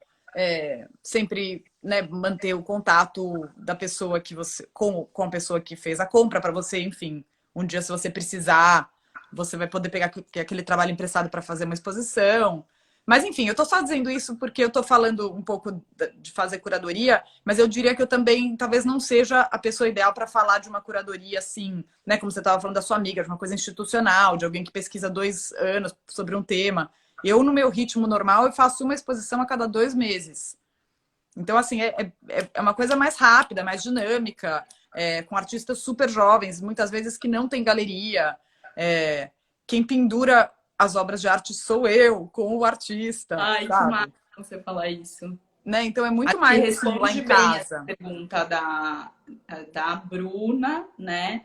sempre, né, manter o contato da pessoa que você, com a pessoa que fez a compra para você, enfim. Um dia, se você precisar, você vai poder pegar aquele trabalho emprestado para fazer uma exposição. Mas, enfim, eu tô só dizendo isso porque eu tô falando um pouco de fazer curadoria, mas eu diria que eu também, talvez não seja a pessoa ideal para falar de uma curadoria assim, né? Como você estava falando da sua amiga, de uma coisa institucional, de alguém que pesquisa 2 anos sobre um tema. Eu, no meu ritmo normal, eu faço uma exposição a cada 2 meses. Então, assim, é uma coisa mais rápida, mais dinâmica, com artistas super jovens, muitas vezes que não tem galeria. Quem pendura as obras de arte sou eu, com o artista. Ai, sabe? que massa você falar isso. Né? Então é muito Aqui mais assim, lá responde em bem casa. essa pergunta da Bruna, né?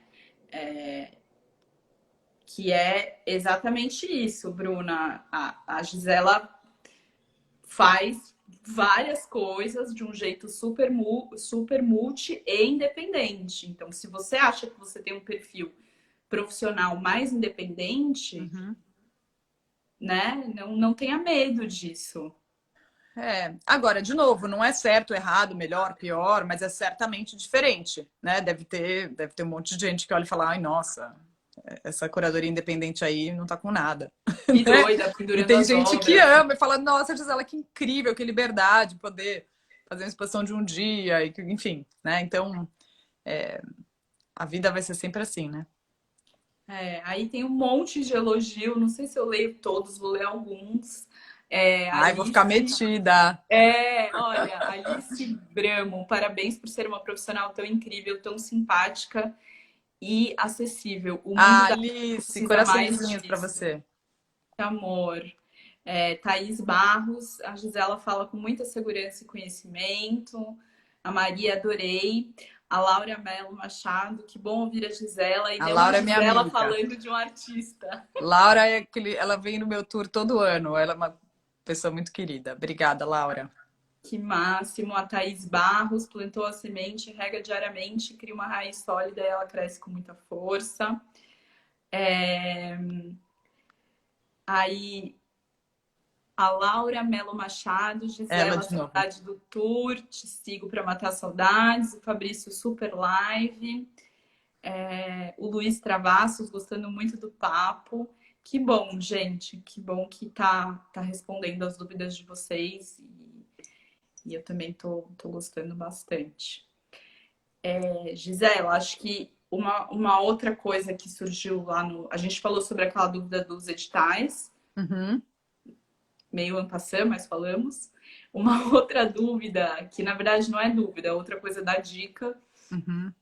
Que é exatamente isso, Bruna. A Gisela faz várias coisas de um jeito super multi e independente. Então, se você acha que você tem um perfil profissional mais independente, né? Não tenha medo disso. Agora, de novo, não é certo, errado, melhor, pior, mas é certamente diferente, né? Deve ter um monte de gente que olha e fala, ai, nossa, essa curadoria independente aí não tá com nada. Que doida, pendurando e tem as gente obras. que ama e fala, nossa, Gisela, que incrível, que liberdade poder fazer uma exposição de um dia, e enfim, né? Então, a vida vai ser sempre assim, né? Aí tem um monte de elogio, não sei se eu leio todos, vou ler alguns. Ai, vou ficar metida. Olha, Alice Bramo, parabéns por ser uma profissional tão incrível, tão simpática e acessível. O mundo da Alice, coraçõezinhos para você. Amor. Thaís Barros, a Gisela fala com muita segurança e conhecimento. A Maria, adorei. A Laura Mello Machado, que bom ouvir a Gisela. E A não a Laura é minha Gisela amiga. falando de um artista. Laura ela vem no meu tour todo ano. Ela é uma pessoa muito querida. Obrigada, Laura. Que máximo. A Thaís Barros plantou a semente, rega diariamente, cria uma raiz sólida e ela cresce com muita força. Aí a Laura Melo Machado, Ela Gisela, de novo. saudade do tour, te sigo para matar saudades. O Fabrício, super live. O Luiz Travassos, gostando muito do papo. Que bom, gente, que bom que tá respondendo as dúvidas de vocês e eu também tô gostando bastante. Gisela, acho que uma outra coisa que surgiu lá no. A gente falou sobre aquela dúvida dos editais, Uhum. meio en passant, mas falamos. Uma outra dúvida, que na verdade não é dúvida, é outra coisa da dica. Uhum.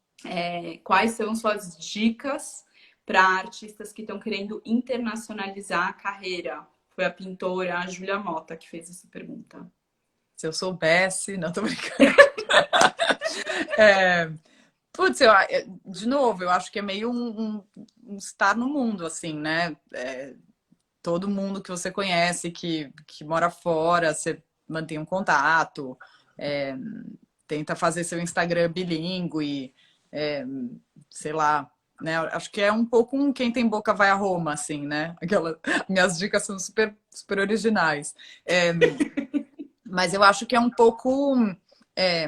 Quais são suas dicas para artistas que estão querendo internacionalizar a carreira? Foi a pintora a Júlia Mota que fez essa pergunta. Se eu soubesse, não tô brincando. Putz, de novo, eu acho que é meio um estar no mundo, assim, né? Todo mundo que você conhece que mora fora, você mantém um contato, tenta fazer seu Instagram bilíngue, sei lá, né? Acho que é um pouco um quem tem boca vai a Roma, assim, né? Minhas dicas são super, super originais. Mas eu acho que é um pouco. é,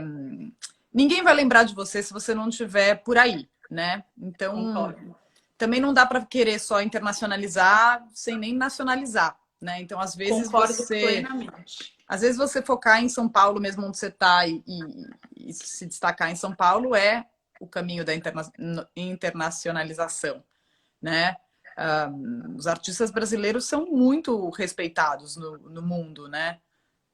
Ninguém vai lembrar de você se você não estiver por aí, né? Então, Concordo. também não dá para querer só internacionalizar sem nem nacionalizar, né? Então, Concordo plenamente. às vezes você focar em São Paulo mesmo onde você está e se destacar em São Paulo é o caminho da internacionalização, né? Os artistas brasileiros são muito respeitados no mundo, né?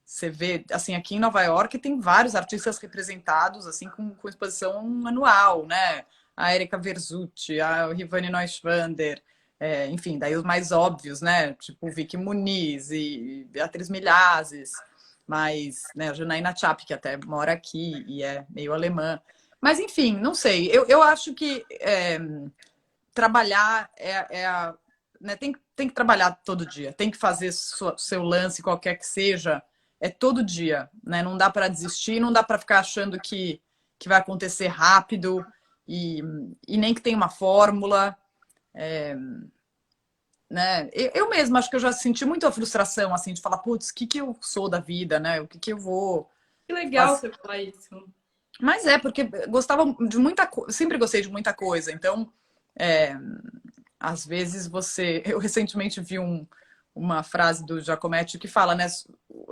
Você vê, assim, aqui em Nova York tem vários artistas representados, assim, com exposição anual, né? A Erika Verzutti, a Rivane Neuschwander, enfim, daí os mais óbvios, né? Tipo Vicky Muniz e Beatriz Milhazes, mas, né, a Janaína Chap, que até mora aqui e é meio alemã. Mas, enfim, não sei. Eu acho que trabalhar né, tem que trabalhar todo dia, tem que fazer seu lance, qualquer que seja, todo dia, né? Não dá para desistir, não dá para ficar achando que vai acontecer rápido e nem que tem uma fórmula, né? Eu mesma acho que eu já senti muita frustração, assim, de falar, putz, o que eu sou da vida, né? O que eu vou Que legal fazer? você falar isso. Mas porque gostava de muita coisa, sempre gostei de muita coisa, então às vezes você. Eu recentemente vi uma frase do Giacometti que fala, né?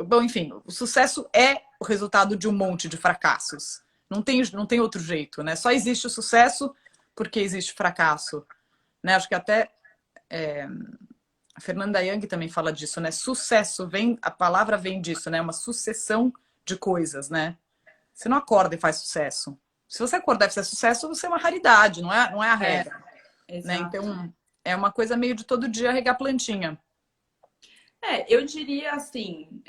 Bom, enfim, o sucesso é o resultado de um monte de fracassos. Não tem outro jeito, né? Só existe o sucesso porque existe fracasso. Né? Acho que até a Fernanda Young também fala disso, né? Sucesso a palavra vem disso, né? Uma sucessão de coisas, né? Você não acorda e faz sucesso. Se você acordar e fizer sucesso, você é uma raridade, não é a regra. Né? Exato. Então, é uma coisa meio de todo dia regar plantinha. Eu diria assim,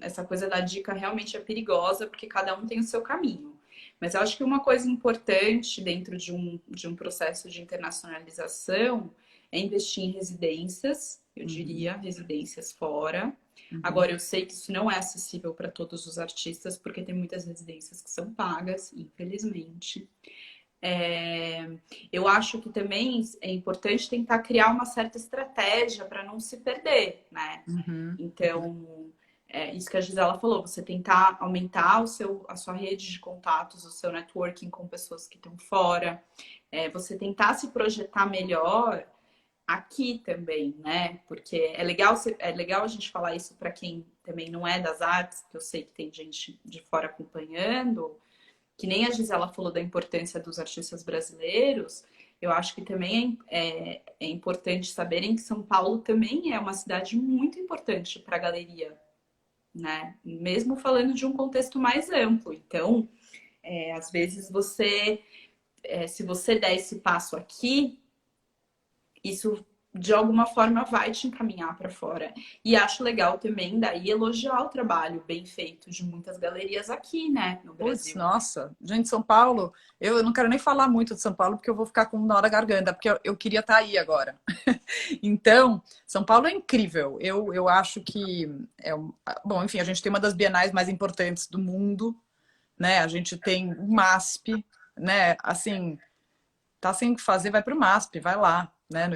essa coisa da dica realmente é perigosa, porque cada um tem o seu caminho. Mas eu acho que uma coisa importante dentro de um processo de internacionalização é investir em residências, eu diria, residências fora. Agora, eu sei que isso não é acessível para todos os artistas, porque tem muitas residências que são pagas, infelizmente. Eu acho que também é importante tentar criar uma certa estratégia para não se perder, né? Então, isso que a Gisela falou, você tentar aumentar a sua rede de contatos, o seu networking com pessoas que estão fora, você tentar se projetar melhor aqui também, né? Porque é legal a gente falar isso para quem também não é das artes, que eu sei que tem gente de fora acompanhando, que nem a Gisela falou da importância dos artistas brasileiros, eu acho que também é importante saberem que São Paulo também é uma cidade muito importante para a galeria, né? Mesmo falando de um contexto mais amplo. Então, às vezes se você der esse passo aqui, isso de alguma forma vai te encaminhar para fora. E acho legal também daí elogiar o trabalho bem feito de muitas galerias aqui, né, no Putz, Brasil. nossa, gente, São Paulo, eu não quero nem falar muito de São Paulo, porque eu vou ficar com um nó na garganta, porque eu queria estar aí agora. Então, São Paulo é incrível. Eu acho que bom, enfim, a gente tem uma das bienais mais importantes do mundo, né? A gente tem o MASP, né? Assim, tá sem o que fazer, vai pro MASP, vai lá, né?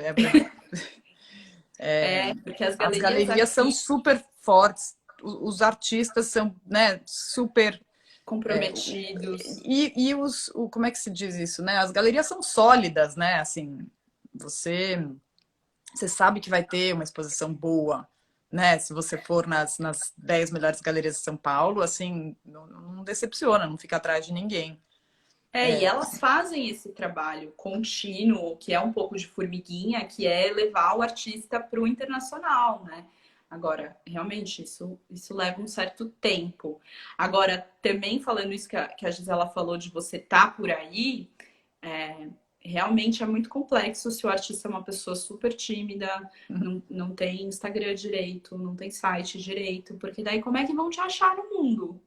É, porque as As galerias galerias são aqui super fortes, os artistas são, né, super. comprometidos. Como é que se diz isso, né? As galerias são sólidas, né? Assim, você, você sabe que vai ter uma exposição boa, né? Se você for nas 10 melhores galerias de São Paulo, assim, não decepciona, não fica atrás de ninguém. É, e elas fazem esse trabalho contínuo, que é um pouco de formiguinha, que é levar o artista para o internacional, né? Agora, realmente, isso leva um certo tempo. Agora, também falando isso que a Gisela falou de você estar por aí, é, realmente é muito complexo se o artista é uma pessoa super tímida, não tem Instagram direito, não tem site direito, porque daí como é que vão te achar no mundo?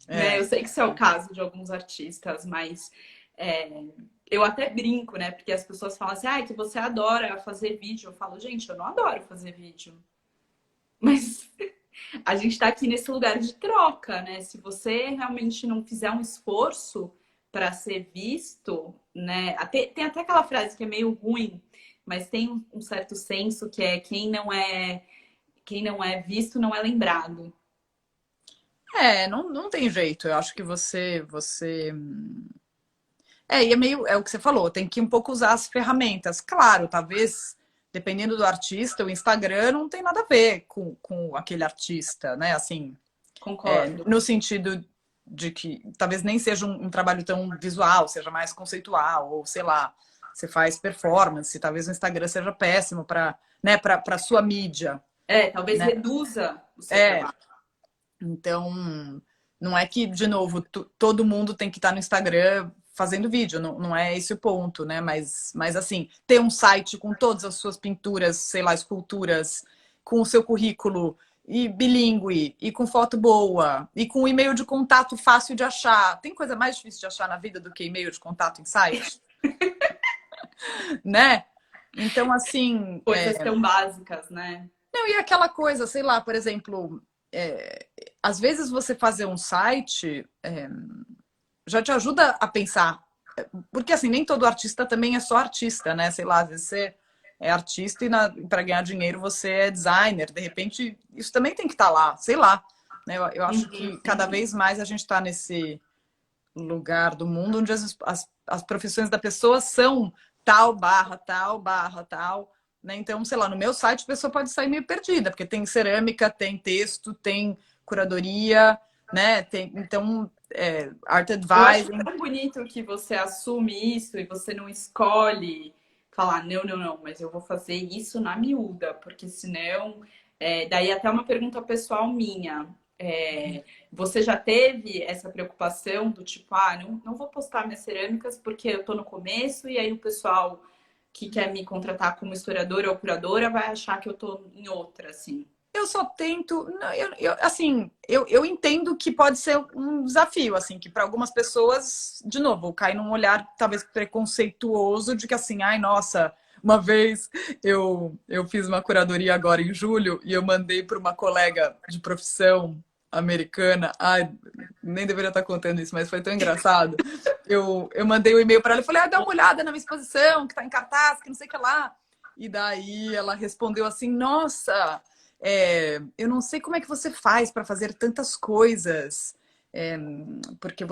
Né? É, Eu sei que isso é o caso de alguns artistas, mas é, eu até brinco, né? Porque as pessoas falam assim, ah, que você adora fazer vídeo. Eu falo, gente, eu não adoro fazer vídeo. Mas a gente tá aqui nesse lugar de troca, né? Se você realmente não fizer um esforço para ser visto, né? Tem até aquela frase que é meio ruim, mas tem um certo senso que é quem não é visto não é lembrado. não tem jeito. Eu acho que e é meio, é o que você falou, tem que um pouco usar as ferramentas. Claro, talvez, dependendo do artista, o Instagram não tem nada a ver com aquele artista, né? Assim, Concordo. no sentido de que talvez nem seja um trabalho tão visual, seja mais conceitual, ou sei lá, você faz performance, talvez o Instagram seja péssimo para, né, para sua mídia, É, talvez né? reduza o seu É, trabalho. então não é que, de novo, todo mundo tem que estar no Instagram fazendo vídeo, não é esse o ponto, né? Mas assim, ter um site com todas as suas pinturas, sei lá, esculturas, com o seu currículo e bilíngue, e com foto boa, e com e-mail de contato fácil de achar. Tem coisa mais difícil de achar na vida do que e-mail de contato em site, né? Então, assim, Coisas tão básicas, né? não, e aquela coisa, sei lá, por exemplo, às vezes você fazer um site já te ajuda a pensar. Porque assim, nem todo artista também é só artista, né? Sei lá, às vezes você é artista e para ganhar dinheiro você é designer. De repente, isso também tem que estar lá, sei lá. Né? Eu acho que cada vez mais a gente está nesse lugar do mundo onde as profissões da pessoa são tal barra tal. Né? Então, sei lá, no meu site a pessoa pode sair meio perdida, porque tem cerâmica, tem texto, tem curadoria, né? Então, art Eu acho advising. tão bonito que você assume isso e você não escolhe falar, não, não, não, mas eu vou fazer isso na miúda, porque senão. Daí até uma pergunta pessoal minha. Você já teve essa preocupação do tipo, ah, não vou postar minhas cerâmicas porque eu tô no começo e aí o pessoal que quer me contratar como historiadora ou curadora vai achar que eu tô em outra, assim. Eu só tento. Não, assim, eu entendo que pode ser um desafio, assim, que para algumas pessoas, de novo, cai num olhar talvez preconceituoso de que assim, ai, nossa, uma vez eu fiz uma curadoria agora em julho e eu mandei para uma colega de profissão americana. Ai, nem deveria estar contando isso, mas foi tão engraçado. Eu mandei um e-mail para ela e falei, dá uma olhada na minha exposição, que está em cartaz, que não sei o que lá. E daí ela respondeu assim, nossa. Eu não sei como é que você faz para fazer tantas coisas, é, porque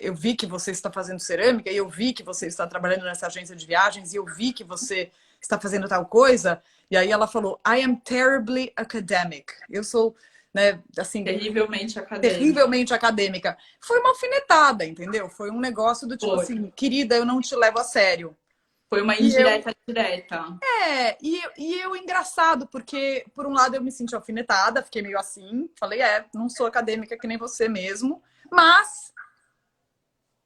eu vi que você está fazendo cerâmica, e eu vi que você está trabalhando nessa agência de viagens, e eu vi que você está fazendo tal coisa. E aí ela falou, I am terribly academic. Eu sou, né, assim, Terrivelmente acadêmica. terrivelmente acadêmica. Foi uma alfinetada, entendeu? Foi um negócio do tipo Foi. assim, querida, eu não te levo a sério. Foi uma E eu indireta direta. e eu, engraçado, porque por um lado eu me senti alfinetada, fiquei meio assim, falei, não sou acadêmica que nem você mesmo, mas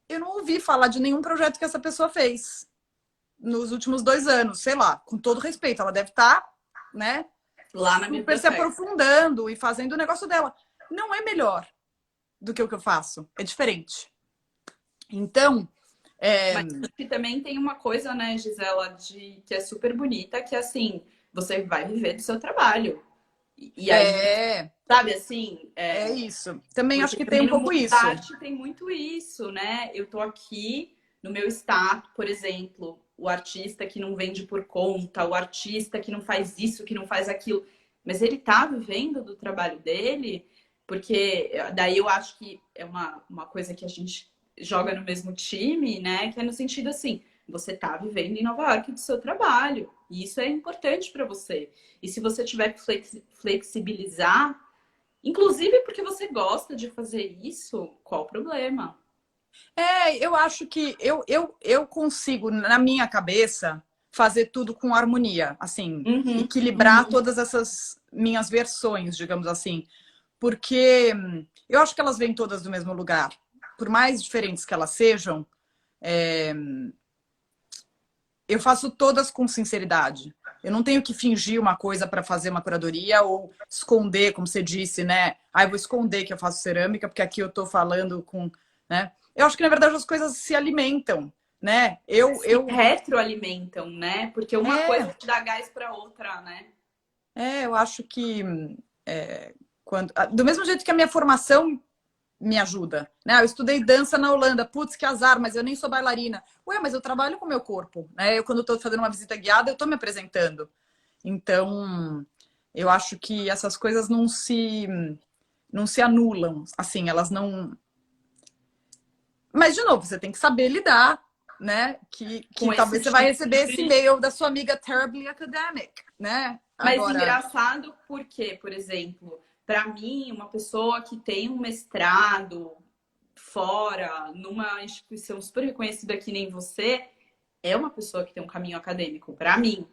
eu não ouvi falar de nenhum projeto que essa pessoa fez. nos últimos 2 anos, sei lá, com todo respeito, ela deve estar, né, lá na super se aprofundando e fazendo o negócio dela. Não é melhor do que o que eu faço, é diferente. Então, mas acho que também tem uma coisa, né, Gisela, que é super bonita, que assim, você vai viver do seu trabalho. E aí, sabe, assim... É isso. Também acho Porque que tem também um no pouco mundo isso. da arte tem muito isso, né? Eu tô aqui no meu status, por exemplo, o artista que não vende por conta, o artista que não faz isso, que não faz aquilo. Mas ele tá vivendo do trabalho dele, porque daí eu acho que é uma coisa que a gente joga no mesmo time, né? Que é no sentido assim, você tá vivendo em Nova York do seu trabalho. E isso é importante para você. E se você tiver que flexibilizar, inclusive porque você gosta de fazer isso, qual o problema? Eu acho que eu consigo, na minha cabeça, fazer tudo com harmonia, assim, Uhum, equilibrar uhum. todas essas minhas versões, digamos assim. Porque eu acho que elas vêm todas do mesmo lugar. Por mais diferentes que elas sejam, eu faço todas com sinceridade. Eu não tenho que fingir uma coisa para fazer uma curadoria ou esconder, como você disse, né? Ah, eu vou esconder que eu faço cerâmica porque aqui eu estou falando com, né? Eu acho que na verdade as coisas se alimentam, né? Se retroalimentam, né? Porque uma É, coisa te dá gás para outra, né? eu acho que quando do mesmo jeito que a minha formação me ajuda, né? Eu estudei dança na Holanda, putz, que azar, mas eu nem sou bailarina. Ué, mas eu trabalho com o meu corpo, né? Eu quando estou fazendo uma visita guiada, eu estou me apresentando. Então, eu acho que essas coisas não se anulam, assim, elas não. Mas de novo, você tem que saber lidar, né? Que Com esse talvez você vai tipo receber esse de... e-mail da sua amiga terribly academic, né? Mas Agora, engraçado porque, por exemplo, para mim, uma pessoa que tem um mestrado fora, numa instituição super reconhecida que nem você, é uma pessoa que tem um caminho acadêmico, para mim.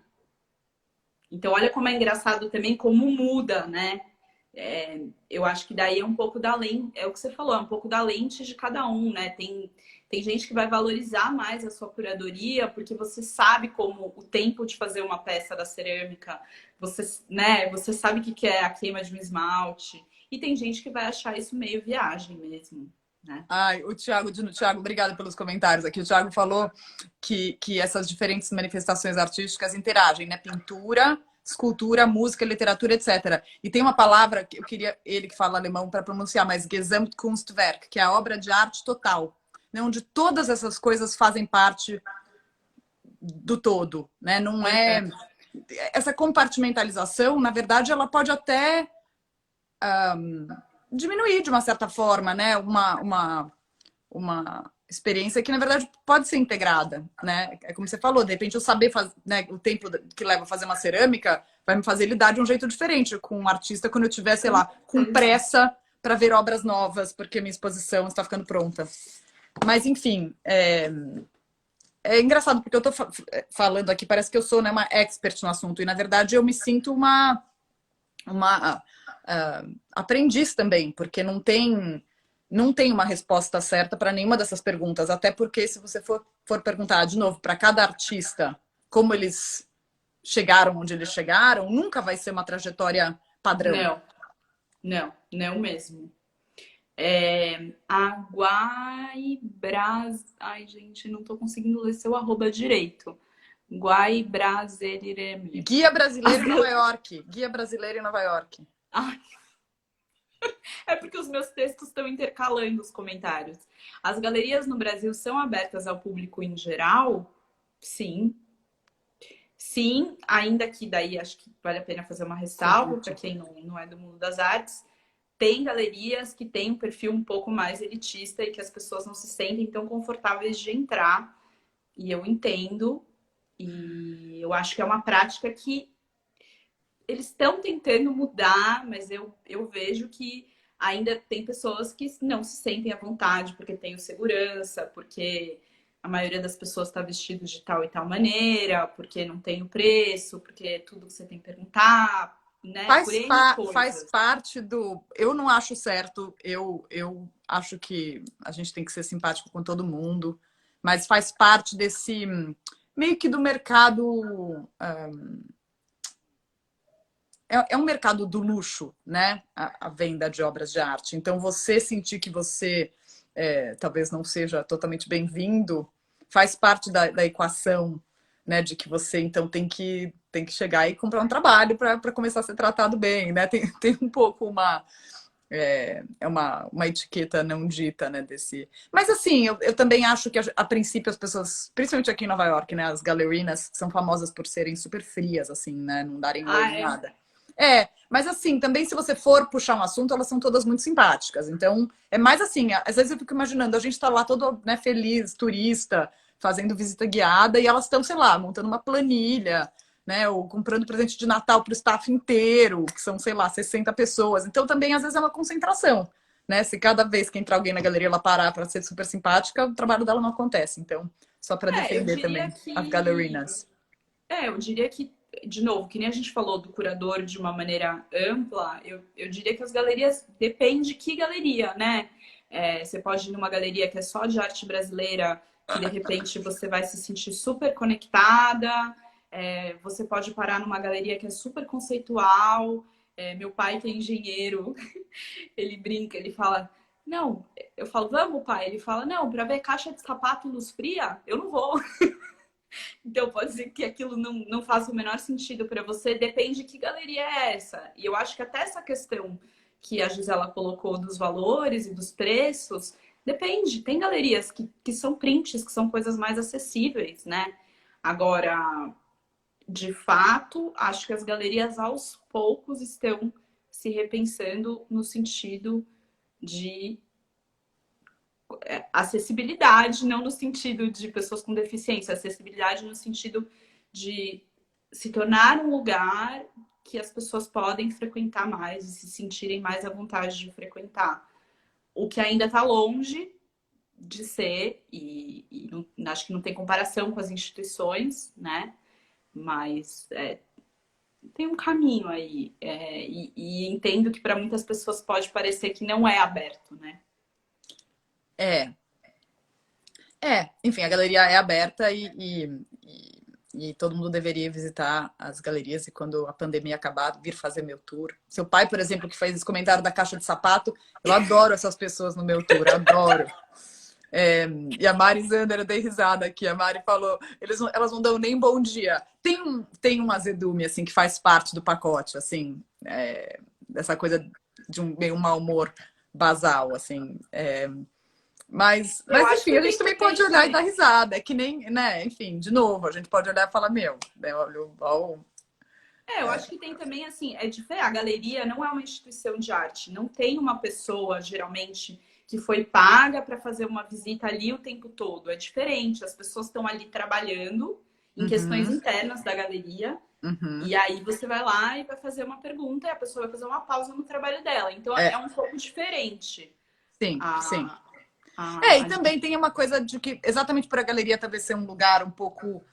Então, olha como é engraçado também como muda, né? Eu acho que daí é um pouco da lente, é o que você falou, é um pouco da lente de cada um, né? Tem gente que vai valorizar mais a sua curadoria, porque você sabe como o tempo de fazer uma peça da cerâmica, você, né, você sabe o que é a queima de um esmalte. E tem gente que vai achar isso meio viagem mesmo, né? ai, o Thiago, obrigada pelos comentários aqui. O Thiago falou que essas diferentes manifestações artísticas interagem, né? Pintura, escultura, música, literatura, etc. E tem uma palavra que eu queria ele que fala alemão para pronunciar, mas Gesamtkunstwerk, que é a obra de arte total, né? Onde todas essas coisas fazem parte do todo, né? Não é essa compartimentalização, na verdade, ela pode até diminuir de uma certa forma, né? Uma experiência que, na verdade, pode ser integrada, né? É como você falou, de repente eu saber fazer, né, o tempo que leva a fazer uma cerâmica vai me fazer lidar de um jeito diferente com um artista quando eu tiver, sei lá, com pressa para ver obras novas, porque minha exposição está ficando pronta. Mas, enfim, é engraçado, porque eu estou falando aqui, parece que eu sou, né, uma expert no assunto, e, na verdade, eu me sinto uma aprendiz também, porque não tem uma resposta certa para nenhuma dessas perguntas. Até porque, se você for perguntar de novo para cada artista como eles chegaram onde eles chegaram, nunca vai ser uma trajetória padrão. Não, não mesmo. A Guaibras... Ai, gente, não tô conseguindo ler seu arroba direito. Guaibraserireme. Guia brasileiro em Nova York. Guia brasileiro em Nova York. Ai, é porque os meus textos estão intercalando os comentários. As galerias no Brasil são abertas ao público em geral? Sim. Sim, ainda que daí acho que vale a pena fazer uma ressalva para quem não é do mundo das artes. Tem galerias que têm um perfil um pouco mais elitista e que as pessoas não se sentem tão confortáveis de entrar. E eu entendo. E eu acho que é uma prática que eles estão tentando mudar, mas eu vejo que ainda tem pessoas que não se sentem à vontade porque tem o segurança, porque a maioria das pessoas está vestido de tal e tal maneira, porque não tem o preço, porque é tudo que você tem que perguntar, né? Por N Faz coisas. parte do. Eu não acho certo, eu acho que a gente tem que ser simpático com todo mundo, mas faz parte meio que do mercado. É um mercado do luxo, né? A venda de obras de arte. Então, você sentir que você talvez não seja totalmente bem-vindo, faz parte da equação, né? De que você, então, tem que chegar e comprar um trabalho para começar a ser tratado bem, né? Tem um pouco uma etiqueta não dita, né? Mas, assim, eu também acho que, a princípio, as pessoas, principalmente aqui em Nova York, né? As galerinas são famosas por serem super frias, assim, né? Não darem oi Ah, nem é? nada. Mas assim, também se você for puxar um assunto, elas são todas muito simpáticas. Então, é mais assim, às vezes eu fico imaginando, a gente tá lá todo, né, feliz, turista, fazendo visita guiada, e elas estão, sei lá, montando uma planilha, né, ou comprando presente de Natal para o staff inteiro, que são, sei lá, 60 pessoas. Então, também, às vezes, é uma concentração, né? Se cada vez que entrar alguém na galeria ela parar para ser super simpática, o trabalho dela não acontece. Então, só para Eu defender diria também as que galerinas. eu diria que, de novo, que nem a gente falou do curador de uma maneira ampla, eu diria que as galerias, depende que galeria, né? Você pode ir numa galeria que é só de arte brasileira, que de repente você vai se sentir super conectada. Você pode parar numa galeria que é super conceitual. Meu pai, que é engenheiro, ele brinca, ele fala. Não, eu falo, vamos, pai. Ele fala, não, para ver caixa de sapato e luz fria, eu não vou. Então, pode ser que aquilo não faça o menor sentido para você, depende de que galeria é essa. E eu acho que até essa questão que a Gisela colocou dos valores e dos preços, depende. Tem galerias que são prints, que são coisas mais acessíveis, né? Agora, de fato, acho que as galerias aos poucos estão se repensando no sentido de acessibilidade, não no sentido de pessoas com deficiência, acessibilidade no sentido de se tornar um lugar que as pessoas podem frequentar mais e se sentirem mais à vontade de frequentar. O que ainda está longe de ser, e não, acho que não tem comparação com as instituições, né? Mas tem um caminho aí. E entendo que para muitas pessoas pode parecer que não é aberto, né? É, enfim, a galeria é aberta e todo mundo deveria visitar as galerias e quando a pandemia acabar, vir fazer meu tour. Seu pai, por exemplo, que fez esse comentário da caixa de sapato, eu adoro essas pessoas no meu tour, adoro. E a Mari Zander, eu dei risada aqui. A Mari falou, elas não dão nem bom dia. Tem um azedume, assim, que faz parte do pacote, assim, dessa coisa de meio mau humor basal, assim. Eu Mas, acho enfim, que a gente tem também pode olhar e dar também. risada. É que nem, né? Enfim, de novo, a gente pode olhar e falar, meu, né? Olha, Eu acho que tem também, assim, é diferente. A galeria não é uma instituição de arte. Não tem uma pessoa, geralmente, que foi paga para fazer uma visita ali o tempo todo. É diferente. As pessoas estão ali trabalhando em questões uhum, internas da galeria. uhum. E aí você vai lá e vai fazer uma pergunta e a pessoa vai fazer uma pausa no trabalho dela. Então é É, um pouco diferente sim, sim. a, E a também tem uma coisa de que, exatamente por a galeria talvez ser um lugar um pouco.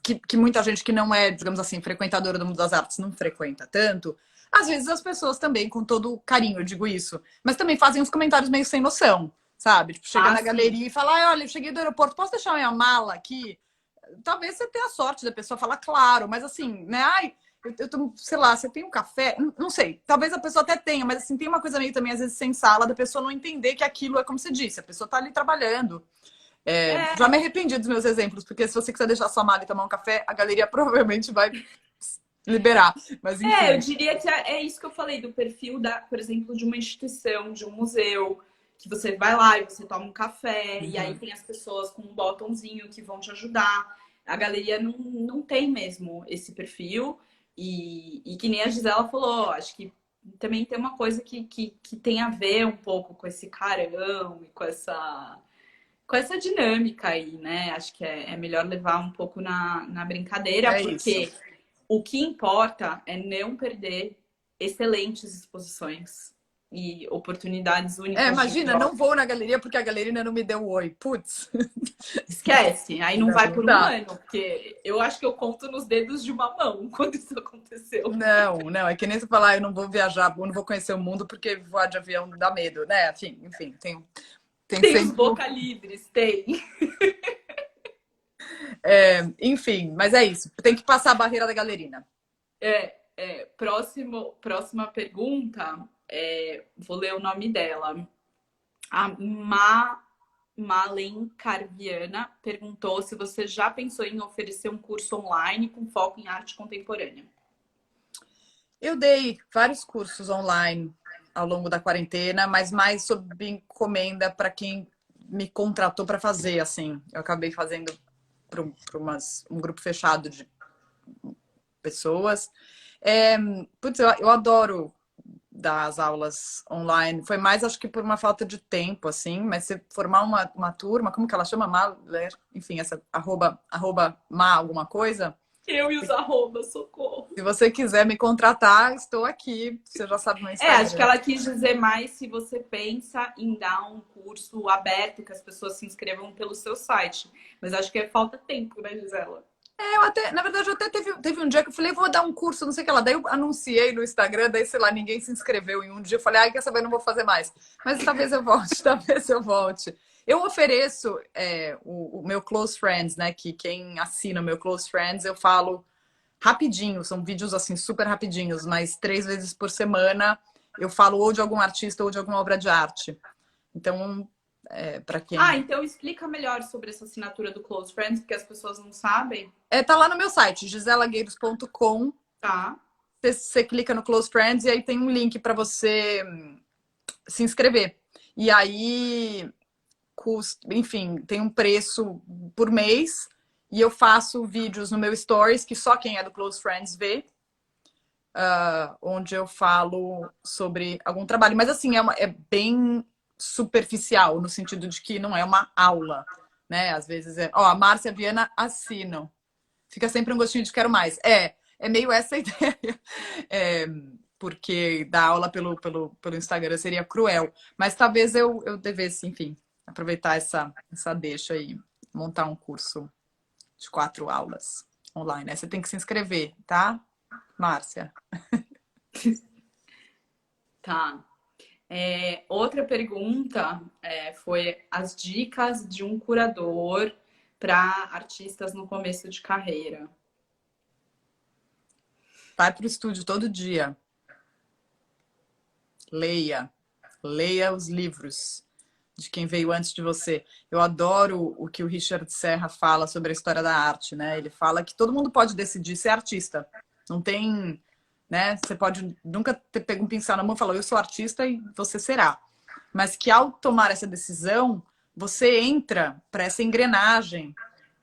Que muita gente que não é, digamos assim, frequentadora do mundo das artes não frequenta tanto. Às vezes as pessoas também, com todo carinho, eu digo isso, mas também fazem uns comentários meio sem noção, sabe? Tipo, chega na sim. galeria e fala: "Ai, olha, eu cheguei do aeroporto, posso deixar minha mala aqui?" Talvez você tenha a sorte da pessoa falar claro, mas assim, né? Ai, eu tô, sei lá, você tem um café? Não sei. Talvez a pessoa até tenha, mas assim, tem uma coisa meio também, às vezes, sem sala, da pessoa não entender que aquilo é como você disse, a pessoa tá ali trabalhando. Já me arrependi dos meus exemplos, porque se você quiser deixar sua mala e tomar um café, a galeria provavelmente vai liberar. Mas Eu enfim. diria que é isso que eu falei do perfil da, por exemplo, de uma instituição, de um museu, que você vai lá e você toma um café, e aí Uhum. tem as pessoas com um botãozinho que vão te ajudar. A galeria não tem mesmo esse perfil, e que nem a Gisela falou, acho que também tem uma coisa que tem a ver um pouco com esse carão e com essa dinâmica aí, né? Acho que é melhor levar um pouco na brincadeira, É isso. porque o que importa é não perder excelentes exposições e oportunidades únicas de Imagina, não troca. vou na galeria porque a galeria ainda não me deu oi. Putz. Esquece, aí não Não, vai não por um dá. ano, porque eu acho que eu conto nos dedos de uma mão quando isso aconteceu. Não, é que nem você falar, eu não vou viajar, eu não vou conhecer o mundo porque voar de avião dá medo, né? Enfim, tem Tem os sempre. boca livres, tem. Enfim, mas é isso. Tem que passar a barreira da galerina. Próxima pergunta, vou ler o nome dela. A Malen Carviana perguntou se você já pensou em oferecer um curso online com foco em arte contemporânea. Eu dei vários cursos online ao longo da quarentena, mas mais sob encomenda para quem me contratou para fazer, assim. Eu acabei fazendo para um grupo fechado de pessoas. Putz, eu adoro dar as aulas online. Foi mais, acho que por uma falta de tempo, assim, mas se formar uma turma, como que ela chama? Maler, enfim, essa arroba ma alguma coisa. Eu e os arrobas, socorro. Se você quiser me contratar, estou aqui. Você já sabe meu Instagram. Acho que ela quis dizer mais se você pensa em dar um curso aberto, que as pessoas se inscrevam pelo seu site. Mas acho que falta tempo, né, Gisela? Na verdade, eu até teve um dia que eu falei, vou dar um curso, não sei o que lá. Daí eu anunciei no Instagram, daí, sei lá, ninguém se inscreveu em um dia. Eu falei, ai, quer saber, não vou fazer mais. Mas talvez eu volte, talvez eu volte. Eu ofereço o meu Close Friends, né? Que quem assina o meu Close Friends, eu falo rapidinho. São vídeos, assim, super rapidinhos. Mas 3 vezes por semana eu falo ou de algum artista ou de alguma obra de arte. Então, para quem... então explica melhor sobre essa assinatura do Close Friends, porque as pessoas não sabem. Tá lá no meu site, giselagueiros.com. Tá. Você clica no Close Friends e aí tem um link para você se inscrever. E aí, enfim, tem um preço por mês e eu faço vídeos no meu Stories, que só quem é do Close Friends vê, onde eu falo sobre algum trabalho. Mas assim, é bem superficial, no sentido de que não é uma aula, né? Às vezes a Márcia Viana assino. Fica sempre um gostinho de quero mais. É meio essa a ideia. Porque dar aula pelo Instagram seria cruel. Mas talvez eu devesse, enfim, aproveitar essa deixa e montar um curso de 4 aulas online. Aí você tem que se inscrever, tá, Márcia? Tá. Outra pergunta foi as dicas de um curador para artistas no começo de carreira. Vai para o estúdio todo dia. Leia os livros de quem veio antes de você. Eu adoro o que o Richard Serra fala sobre a história da arte, né? Ele fala que todo mundo pode decidir ser artista. Não tem, né? Você pode nunca ter pego um pincel na mão e falar, eu sou artista e você será. Mas que ao tomar essa decisão, você entra para essa engrenagem,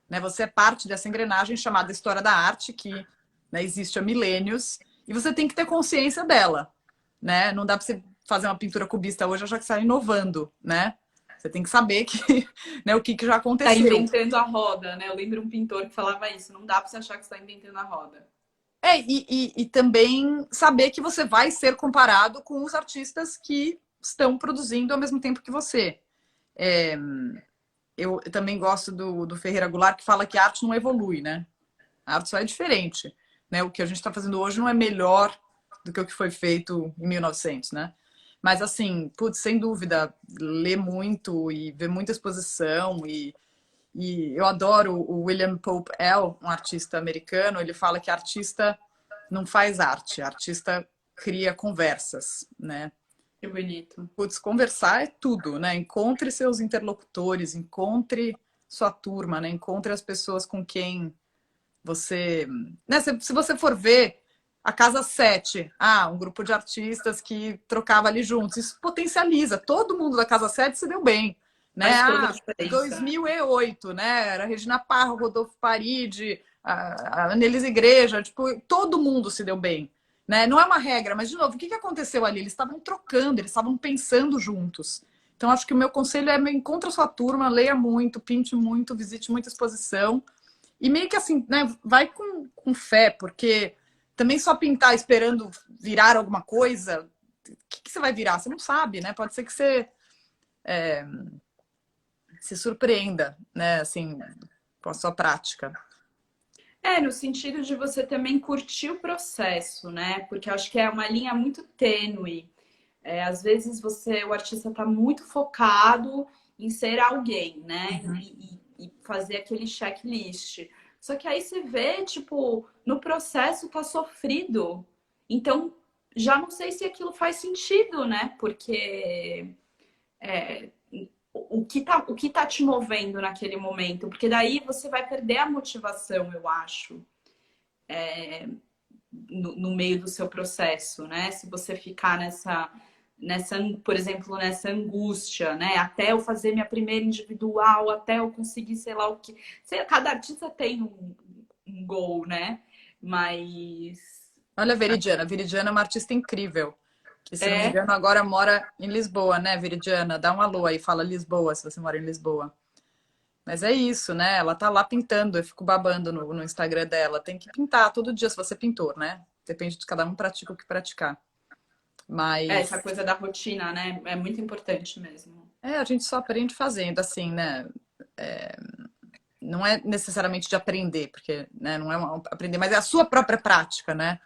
né? Você é parte dessa engrenagem chamada história da arte, que, né, existe há milênios, e você tem que ter consciência dela, né? Não dá para você fazer uma pintura cubista hoje já que está inovando, né? Você tem que saber que, né, o que já aconteceu. Está inventando a roda, né? Eu lembro um pintor que falava isso. Não dá para você achar que está inventando a roda. E também saber que você vai ser comparado com os artistas que estão produzindo ao mesmo tempo que você. Eu também gosto do Ferreira Goulart, que fala que a arte não evolui, né? A arte só é diferente, né? O que a gente está fazendo hoje não é melhor do que o que foi feito em 1900, né? Mas, assim, putz, sem dúvida, ler muito e ver muita exposição. E eu adoro o William Pope L., um artista americano. Ele fala que artista não faz arte, artista cria conversas, né? Que bonito. Putz, conversar é tudo, né? Encontre seus interlocutores, encontre sua turma, né? Encontre as pessoas com quem você... Né? Se você for ver a Casa 7, um grupo de artistas que trocava ali juntos, isso potencializa. Todo mundo da Casa 7 se deu bem, né? 2008, né? Era Regina Parra, Rodolfo Paridi, a Annelise Igreja, tipo, todo mundo se deu bem. Né? Não é uma regra, mas, de novo, o que aconteceu ali? Eles estavam trocando, eles estavam pensando juntos. Então, acho que o meu conselho é encontre a sua turma, leia muito, pinte muito, visite muita exposição. E meio que assim, né? Vai com fé, porque também só pintar esperando virar alguma coisa, o que você vai virar? Você não sabe, né? Pode ser que você se surpreenda, né? Assim, com a sua prática. No sentido de você também curtir o processo, né? Porque eu acho que é uma linha muito tênue. Às vezes o artista está muito focado em ser alguém, né? Uhum. e fazer aquele checklist. Só que aí você vê, tipo, no processo tá sofrido. Então, já não sei se aquilo faz sentido, né? Porque o que tá te movendo naquele momento? Porque daí você vai perder a motivação, eu acho, no meio do seu processo, né? Se você ficar por exemplo, nessa angústia, né? Até eu fazer minha primeira individual, até eu conseguir, sei lá o que. Cada artista tem um goal, né? Mas Olha a Veridiana. A Veridiana é uma artista incrível. Que, se não me é, engano, agora mora em Lisboa, né, Veridiana? Dá um alô aí, fala Lisboa, se você mora em Lisboa. Mas é isso, né? Ela tá lá pintando, eu fico babando no Instagram dela. Tem que pintar todo dia, se você é pintor, né? Depende de cada um, pratica o que praticar. essa Mas coisa da rotina, né? É muito importante mesmo. a gente só aprende fazendo, assim, né? Não é necessariamente de aprender, porque né, não é aprender, mas é a sua própria prática, né?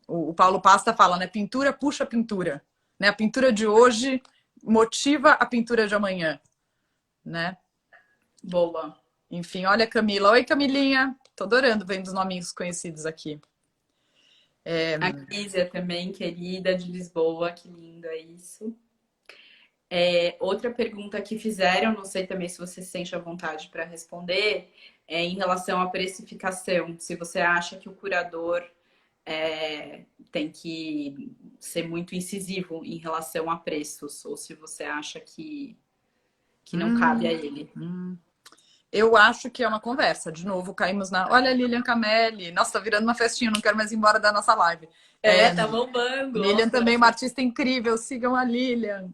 O Paulo Pasta fala, né? Pintura puxa pintura. Né? A pintura de hoje motiva a pintura de amanhã, né? Boa. Enfim, olha a Camila. Oi, Camilinha. Tô adorando vendo os nominhos conhecidos aqui. A Kísia também, querida de Lisboa, que lindo é isso. Outra pergunta que fizeram, não sei também se você se sente à vontade para responder, é em relação à precificação. Se você acha que o curador tem que ser muito incisivo em relação a preços, ou se você acha que não cabe a ele. Eu acho que é uma conversa. De novo, caímos na. Olha a Lilian Camelli. Nossa, tá virando uma festinha, não quero mais ir embora da nossa live. Tá bombando. Lilian também, uma artista incrível. Sigam a Lilian.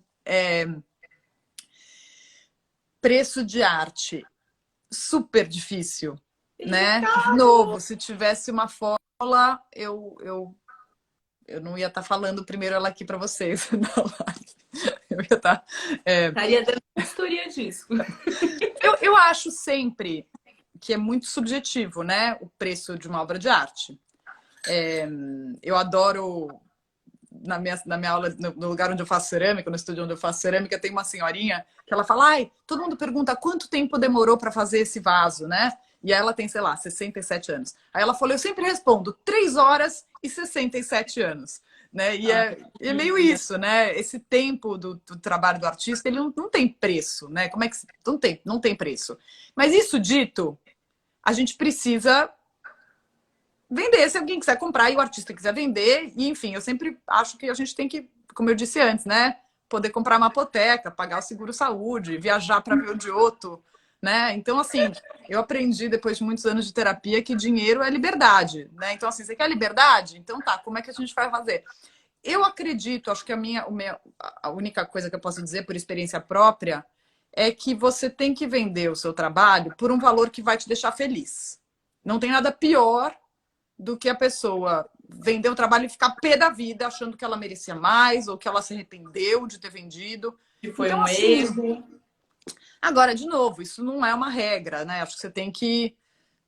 Preço de arte. Super difícil, né? De novo, se tivesse uma fórmula, eu não ia estar falando primeiro ela aqui para vocês na live. Eu ia estar. Estaria dando consultoria disso. Eu acho sempre que é muito subjetivo, né? O preço de uma obra de arte. Eu adoro. Na minha aula, no lugar onde eu faço cerâmica, no estúdio onde eu faço cerâmica, tem uma senhorinha que ela fala: ai, todo mundo pergunta quanto tempo demorou para fazer esse vaso, né? E aí ela tem, sei lá, 67 anos. Aí ela falou: eu sempre respondo 3 horas e 67 anos. Né? É meio isso, né? Esse tempo do trabalho do artista, ele não tem preço, né? Como é que não tem preço. Mas isso dito, a gente precisa vender se alguém quiser comprar e o artista quiser vender. E, enfim, eu sempre acho que a gente tem que, como eu disse antes, né? Poder comprar uma hipoteca, pagar o seguro-saúde, viajar para ver o Giotto, né? Então, assim, eu aprendi depois de muitos anos de terapia que dinheiro é liberdade, né? Então, assim, você quer liberdade? Então tá, como é que a gente vai fazer? Eu acredito, acho que a única coisa que eu posso dizer por experiência própria é que você tem que vender o seu trabalho por um valor que vai te deixar feliz. Não tem nada pior do que a pessoa vender o trabalho e ficar pé da vida, achando que ela merecia mais ou que ela se arrependeu de ter vendido. Que foi Então, um assim, erro. agora, de novo, isso não é uma regra, né? Acho que você tem que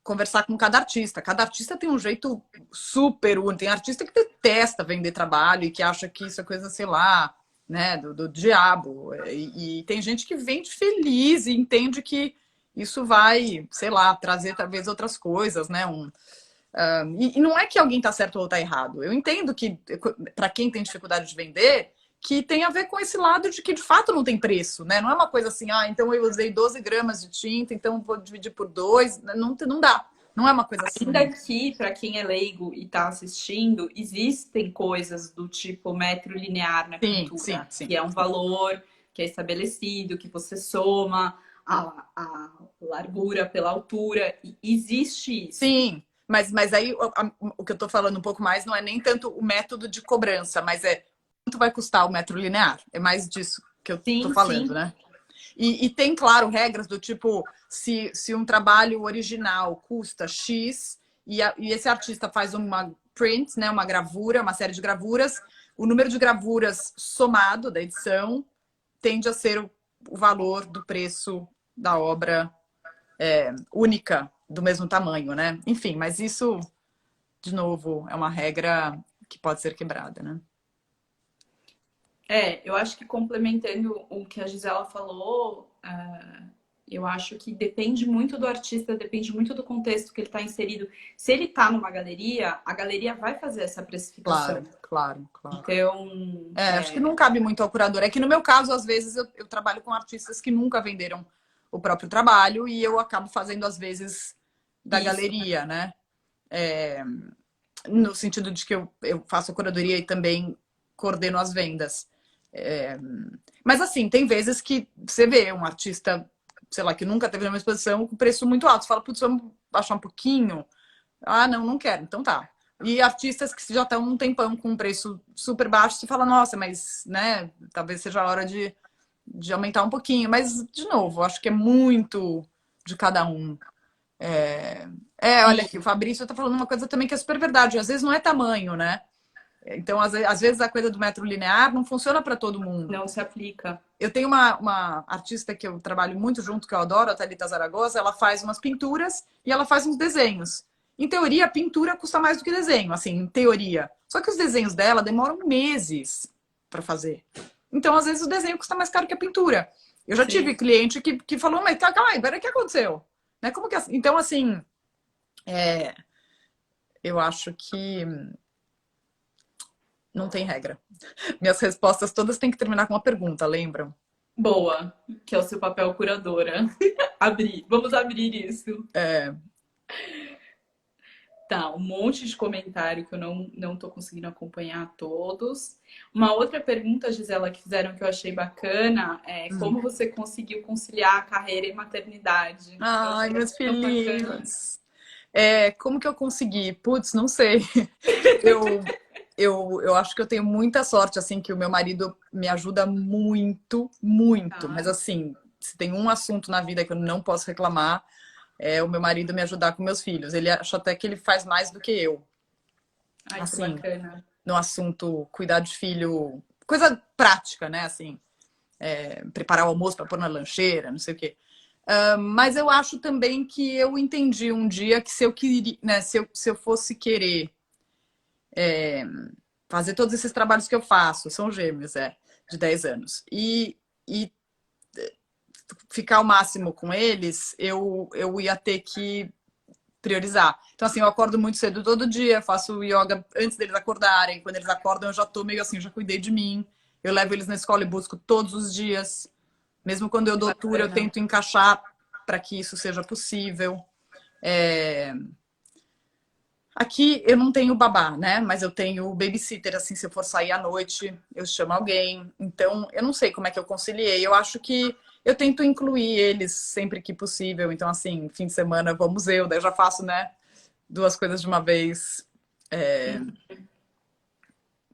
conversar com cada artista. Cada artista tem um jeito super único. Tem artista que detesta vender trabalho e que acha que isso é coisa, sei lá, né, do diabo. E tem gente que vende feliz e entende que isso vai, sei lá, trazer talvez outras coisas, né? E não é que alguém está certo ou está errado. Eu entendo que, para quem tem dificuldade de vender, que tem a ver com esse lado de que de fato não tem preço, né? Não é uma coisa assim, então eu usei 12 gramas de tinta, então vou dividir por dois. Não dá. Não é uma coisa assim. Ainda que, para quem é leigo e está assistindo, existem coisas do tipo metro linear na pintura, Sim. que é um valor que é estabelecido, que você soma a largura pela altura. E existe isso. Sim, mas aí o que eu estou falando um pouco mais não é nem tanto o método de cobrança, mas é quanto vai custar o metro linear. É mais disso que eu estou falando, né? E tem, claro, regras do tipo, se um trabalho original custa X e esse artista faz uma print, né, uma gravura, uma série de gravuras, o número de gravuras somado da edição tende a ser o valor do preço da obra única do mesmo tamanho, né? Enfim, mas isso, de novo, é uma regra que pode ser quebrada, né? Eu acho que complementando o que a Gisela falou, Eu acho que depende muito do artista, depende muito do contexto que ele está inserido. Se ele está numa galeria, a galeria vai fazer essa precificação. Claro, claro, claro. Então, Acho que não cabe muito ao curador. É que no meu caso, às vezes, eu trabalho com artistas que nunca venderam o próprio trabalho e eu acabo fazendo, às vezes, da isso. galeria, né? No sentido de que eu faço a curadoria e também coordeno as vendas. Mas, assim, tem vezes que você vê um artista, sei lá, que nunca teve uma exposição com preço muito alto. Você fala, putz, vamos baixar um pouquinho? Ah, não, não quero. Então tá. E artistas que já estão um tempão com um preço super baixo, você fala, nossa, mas, né, talvez seja a hora de aumentar um pouquinho. Mas, de novo, acho que é muito de cada um. Olha aqui, o Fabrício tá falando uma coisa também que é super verdade. Às vezes não é tamanho, né? Então, às vezes a coisa do metro linear não funciona para todo mundo. Não se aplica. Eu tenho uma artista que eu trabalho muito junto, que eu adoro, a Thalita Zaragoza. Ela faz umas pinturas e ela faz uns desenhos. Em teoria, a pintura custa mais do que desenho, assim, em teoria. Só que os desenhos dela demoram meses para fazer. Então, às vezes, o desenho custa mais caro que a pintura. Eu já tive cliente que falou, mas calma aí, peraí, o que aconteceu? Né? Como que é? Então, assim, eu acho que não tem regra. Minhas respostas todas têm que terminar com uma pergunta, lembram? Boa, que é o seu papel curadora. Vamos abrir isso. Tá, um monte de comentário que eu não tô conseguindo acompanhar todos. Uma outra pergunta, Gisela, que fizeram que eu achei bacana é como você conseguiu conciliar a carreira e maternidade? Ai, meus filhinhos. Como que eu consegui? Putz, não sei. Eu acho que eu tenho muita sorte, assim, que o meu marido me ajuda muito, muito. Mas, assim, se tem um assunto na vida que eu não posso reclamar, é o meu marido me ajudar com meus filhos. Ele acha até que ele faz mais do que eu. Ai, Assim, que bacana. no assunto cuidar de filho, coisa prática, né? Assim, preparar o almoço para pôr na lancheira, não sei o quê. Mas eu acho também que eu entendi um dia que se eu queria, né, se eu fosse querer fazer todos esses trabalhos que eu faço, são gêmeos, de 10 anos, e ficar ao máximo com eles, eu ia ter que priorizar. Então, assim, eu acordo muito cedo todo dia, faço yoga antes deles acordarem. Quando eles acordam, eu já tô meio assim, já cuidei de mim. Eu levo eles na escola e busco todos os dias. Mesmo quando eu dou tour, eu tento encaixar para que isso seja possível. Aqui eu não tenho babá, né? Mas eu tenho babysitter, assim, se eu for sair à noite, eu chamo alguém. Então, eu não sei como é que eu conciliei. Eu acho que eu tento incluir eles sempre que possível. Então, assim, fim de semana, vamos eu. Daí eu já faço, né? Duas coisas de uma vez.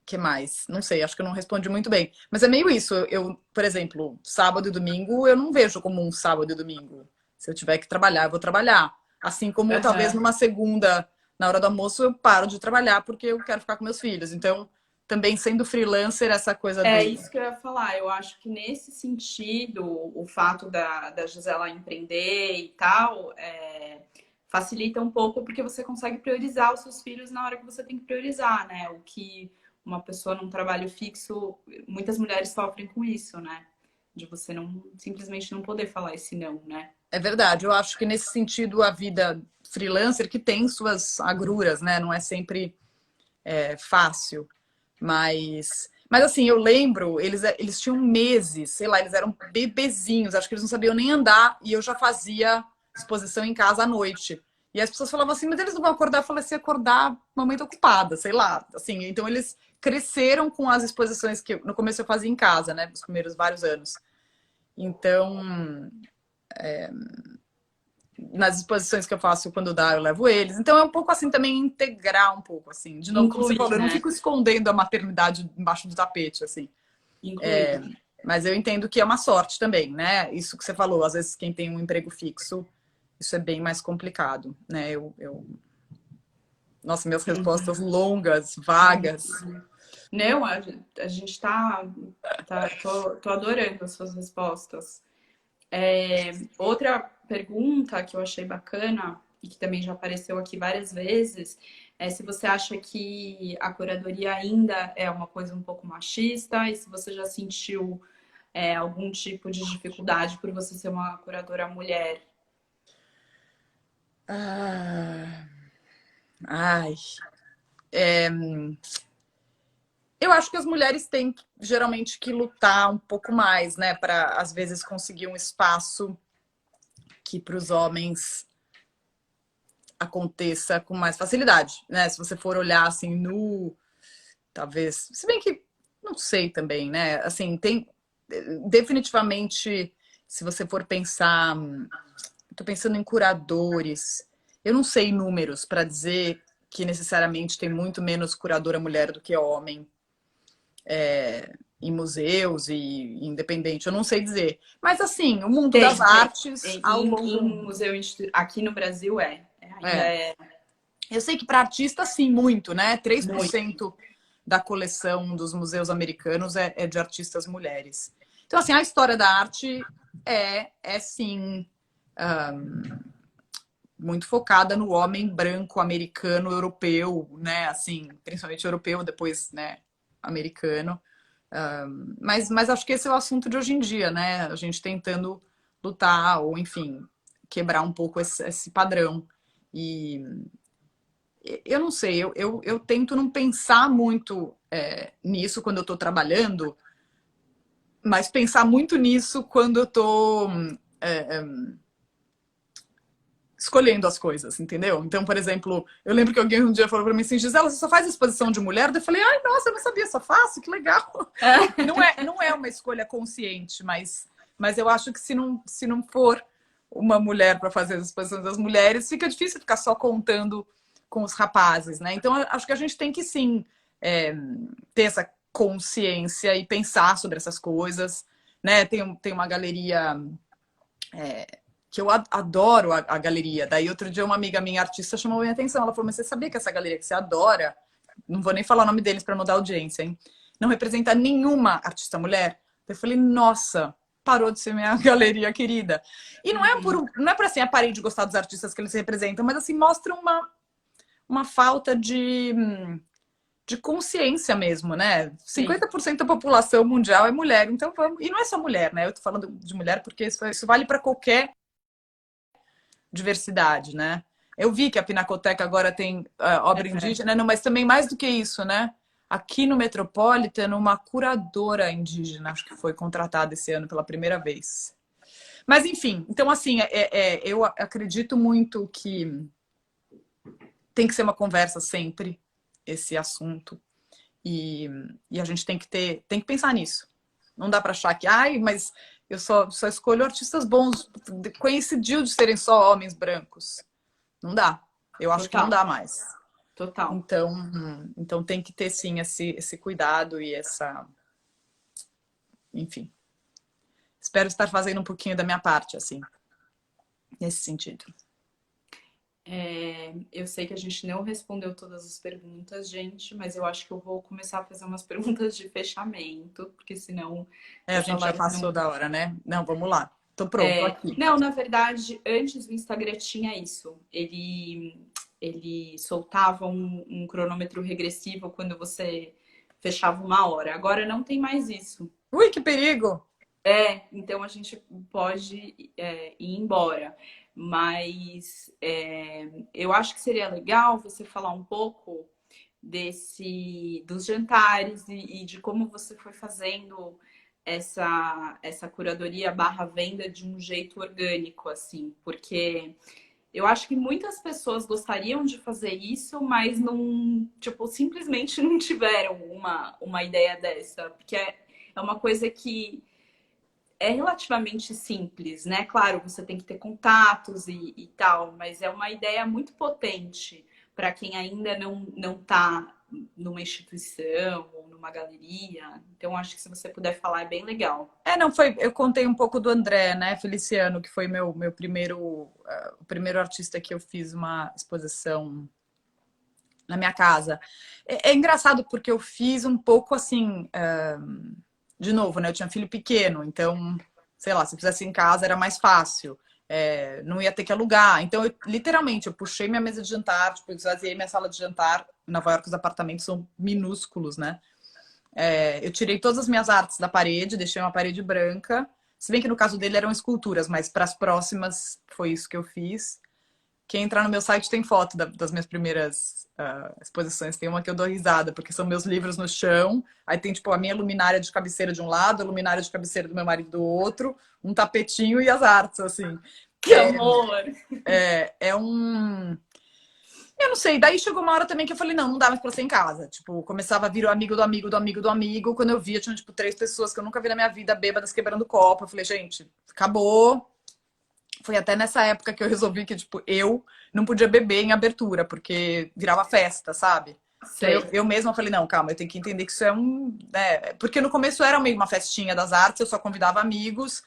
Que mais? Não sei, acho que eu não respondi muito bem. Mas é meio isso. Eu, por exemplo, sábado e domingo, eu não vejo como um sábado e domingo. Se eu tiver que trabalhar, eu vou trabalhar. Assim como talvez numa segunda, na hora do almoço, eu paro de trabalhar porque eu quero ficar com meus filhos. Então, também sendo freelancer, essa coisa É isso que eu ia falar. Eu acho que nesse sentido, o fato da Gisela empreender e tal, facilita um pouco porque você consegue priorizar os seus filhos na hora que você tem que priorizar, né? O que uma pessoa num trabalho fixo, muitas mulheres sofrem com isso, né? De você não simplesmente não poder falar esse não, né? É verdade, eu acho que nesse sentido a vida freelancer que tem suas agruras, né? Não é sempre fácil, mas assim, eu lembro, eles tinham meses, sei lá, eles eram bebezinhos, acho que eles não sabiam nem andar e eu já fazia exposição em casa à noite. E as pessoas falavam assim, mas eles não vão acordar? Eu falei assim, acordar, mamãe tá ocupada, sei lá. Assim, então eles cresceram com as exposições que no começo eu fazia em casa, né? Os primeiros vários anos. Então, nas exposições que eu faço quando dá, eu levo eles. Então é um pouco assim também integrar um pouco, assim. De novo, como você falou, eu não fico escondendo a maternidade embaixo do tapete, assim. Mas eu entendo que é uma sorte também, né? Isso que você falou, às vezes quem tem um emprego fixo, isso é bem mais complicado, né? Nossa, minhas respostas longas, vagas. Não, a gente tô adorando as suas respostas. Outra pergunta que eu achei bacana e que também já apareceu aqui várias vezes é se você acha que a curadoria ainda é uma coisa um pouco machista e se você já sentiu algum tipo de dificuldade por você ser uma curadora mulher? Ah, ai. Eu acho que as mulheres têm geralmente que lutar um pouco mais, né, para às vezes conseguir um espaço que para os homens aconteça com mais facilidade, né? Se você for olhar assim no, talvez, se bem que não sei também, né? Assim, tem definitivamente, se você for pensar, estou pensando em curadores, eu não sei números para dizer que necessariamente tem muito menos curadora mulher do que homem em museus e independente, eu não sei dizer. Mas assim, o mundo das Tem. artes ao Em longo. museu aqui no Brasil ainda É, é eu sei que para artista, sim, muito, né? três por muito. cento da coleção dos museus americanos é de artistas mulheres. Então, assim, a história da arte é sim, muito focada no homem branco, americano, europeu, né? Assim, principalmente europeu, depois, né, americano. Mas acho que esse é o assunto de hoje em dia, né? A gente tentando lutar, ou enfim, quebrar um pouco esse padrão. E eu não sei, eu tento não pensar muito nisso quando eu estou trabalhando, mas pensar muito nisso quando eu estou escolhendo as coisas, entendeu? Então, por exemplo, eu lembro que alguém um dia falou para mim assim, Gisela, você só faz exposição de mulher? Eu falei, ai, nossa, eu não sabia, só faço, que legal. Não é uma escolha consciente, mas eu acho que se não for uma mulher para fazer as exposições das mulheres, fica difícil ficar só contando com os rapazes, né? Então, acho que a gente tem que sim ter essa consciência e pensar sobre essas coisas, né? Tem uma galeria que eu adoro a galeria. Daí outro dia uma amiga minha artista chamou minha atenção. Ela falou: mas você sabia que essa galeria que você adora, não vou nem falar o nome deles para não dar audiência, hein? Não representa nenhuma artista mulher? Eu falei: nossa, parou de ser minha galeria querida. E não é por assim, a parei de gostar dos artistas que eles representam, mas assim, mostra uma falta de consciência mesmo, né? Sim, 50% da população mundial é mulher, então vamos. E não é só mulher, né? Eu tô falando de mulher porque isso vale para qualquer diversidade, né? Eu vi que a Pinacoteca agora tem obra indígena, não, mas também mais do que isso, né? Aqui no Metropolitan, uma curadora indígena, acho que foi contratada esse ano pela primeira vez. Mas, enfim, então, assim, eu acredito muito que tem que ser uma conversa sempre, esse assunto. E, e a gente tem que pensar nisso. Não dá para achar que, ai, mas eu só escolho artistas bons, coincidiu de serem só homens brancos. Não dá. Eu acho que não total, dá mais. total. Então tem que ter sim esse cuidado e essa, enfim. Espero estar fazendo um pouquinho da minha parte, assim, nesse sentido. Eu sei que a gente não respondeu todas as perguntas, gente, mas eu acho que eu vou começar a fazer umas perguntas de fechamento, porque senão A essa gente já live passou não. da hora, né? Não, vamos lá. Tô pronto aqui. Não, na verdade, antes o Instagram tinha isso. Ele soltava um cronômetro regressivo quando você fechava 1 hora. Agora não tem mais isso. Ui, que perigo! Então a gente pode ir embora. Mas eu acho que seria legal você falar um pouco dos jantares e de como você foi fazendo essa curadoria barra venda de um jeito orgânico, assim, porque eu acho que muitas pessoas gostariam de fazer isso, mas não, tipo, simplesmente não tiveram uma ideia dessa, porque é uma coisa que é relativamente simples, né? Claro, você tem que ter contatos e tal, mas é uma ideia muito potente para quem ainda não está numa instituição ou numa galeria. Então, acho que se você puder falar, é bem legal. Não foi. Eu contei um pouco do André, né, Feliciano, que foi meu primeiro, o primeiro artista que eu fiz uma exposição na minha casa. É engraçado porque eu fiz um pouco assim, de novo, né? Eu tinha filho pequeno, então, sei lá, se eu fizesse em casa era mais fácil. Não ia ter que alugar. Então, literalmente, eu puxei minha mesa de jantar, tipo, eu esvaziei minha sala de jantar. Em Nova York, os apartamentos são minúsculos, né? Eu tirei todas as minhas artes da parede, deixei uma parede branca. Se bem que no caso dele eram esculturas, mas para as próximas foi isso que eu fiz. Quem entrar no meu site tem foto das minhas primeiras exposições. Tem uma que eu dou risada, porque são meus livros no chão. Aí tem, tipo, a minha luminária de cabeceira de um lado, a luminária de cabeceira do meu marido do outro, um tapetinho e as artes, assim. Que amor! É um... Eu não sei, daí chegou uma hora também que eu falei, não dá mais pra ser em casa. Tipo, começava a vir o amigo do amigo do amigo do amigo. Quando eu via, tinha, tipo, 3 pessoas que eu nunca vi na minha vida, bêbadas, quebrando copo. Eu falei, gente, acabou. Foi até nessa época que eu resolvi que, tipo, eu não podia beber em abertura, porque virava festa, sabe? Então, eu mesma falei, não, calma, eu tenho que entender que isso é um... Porque no começo era meio uma festinha das artes, eu só convidava amigos.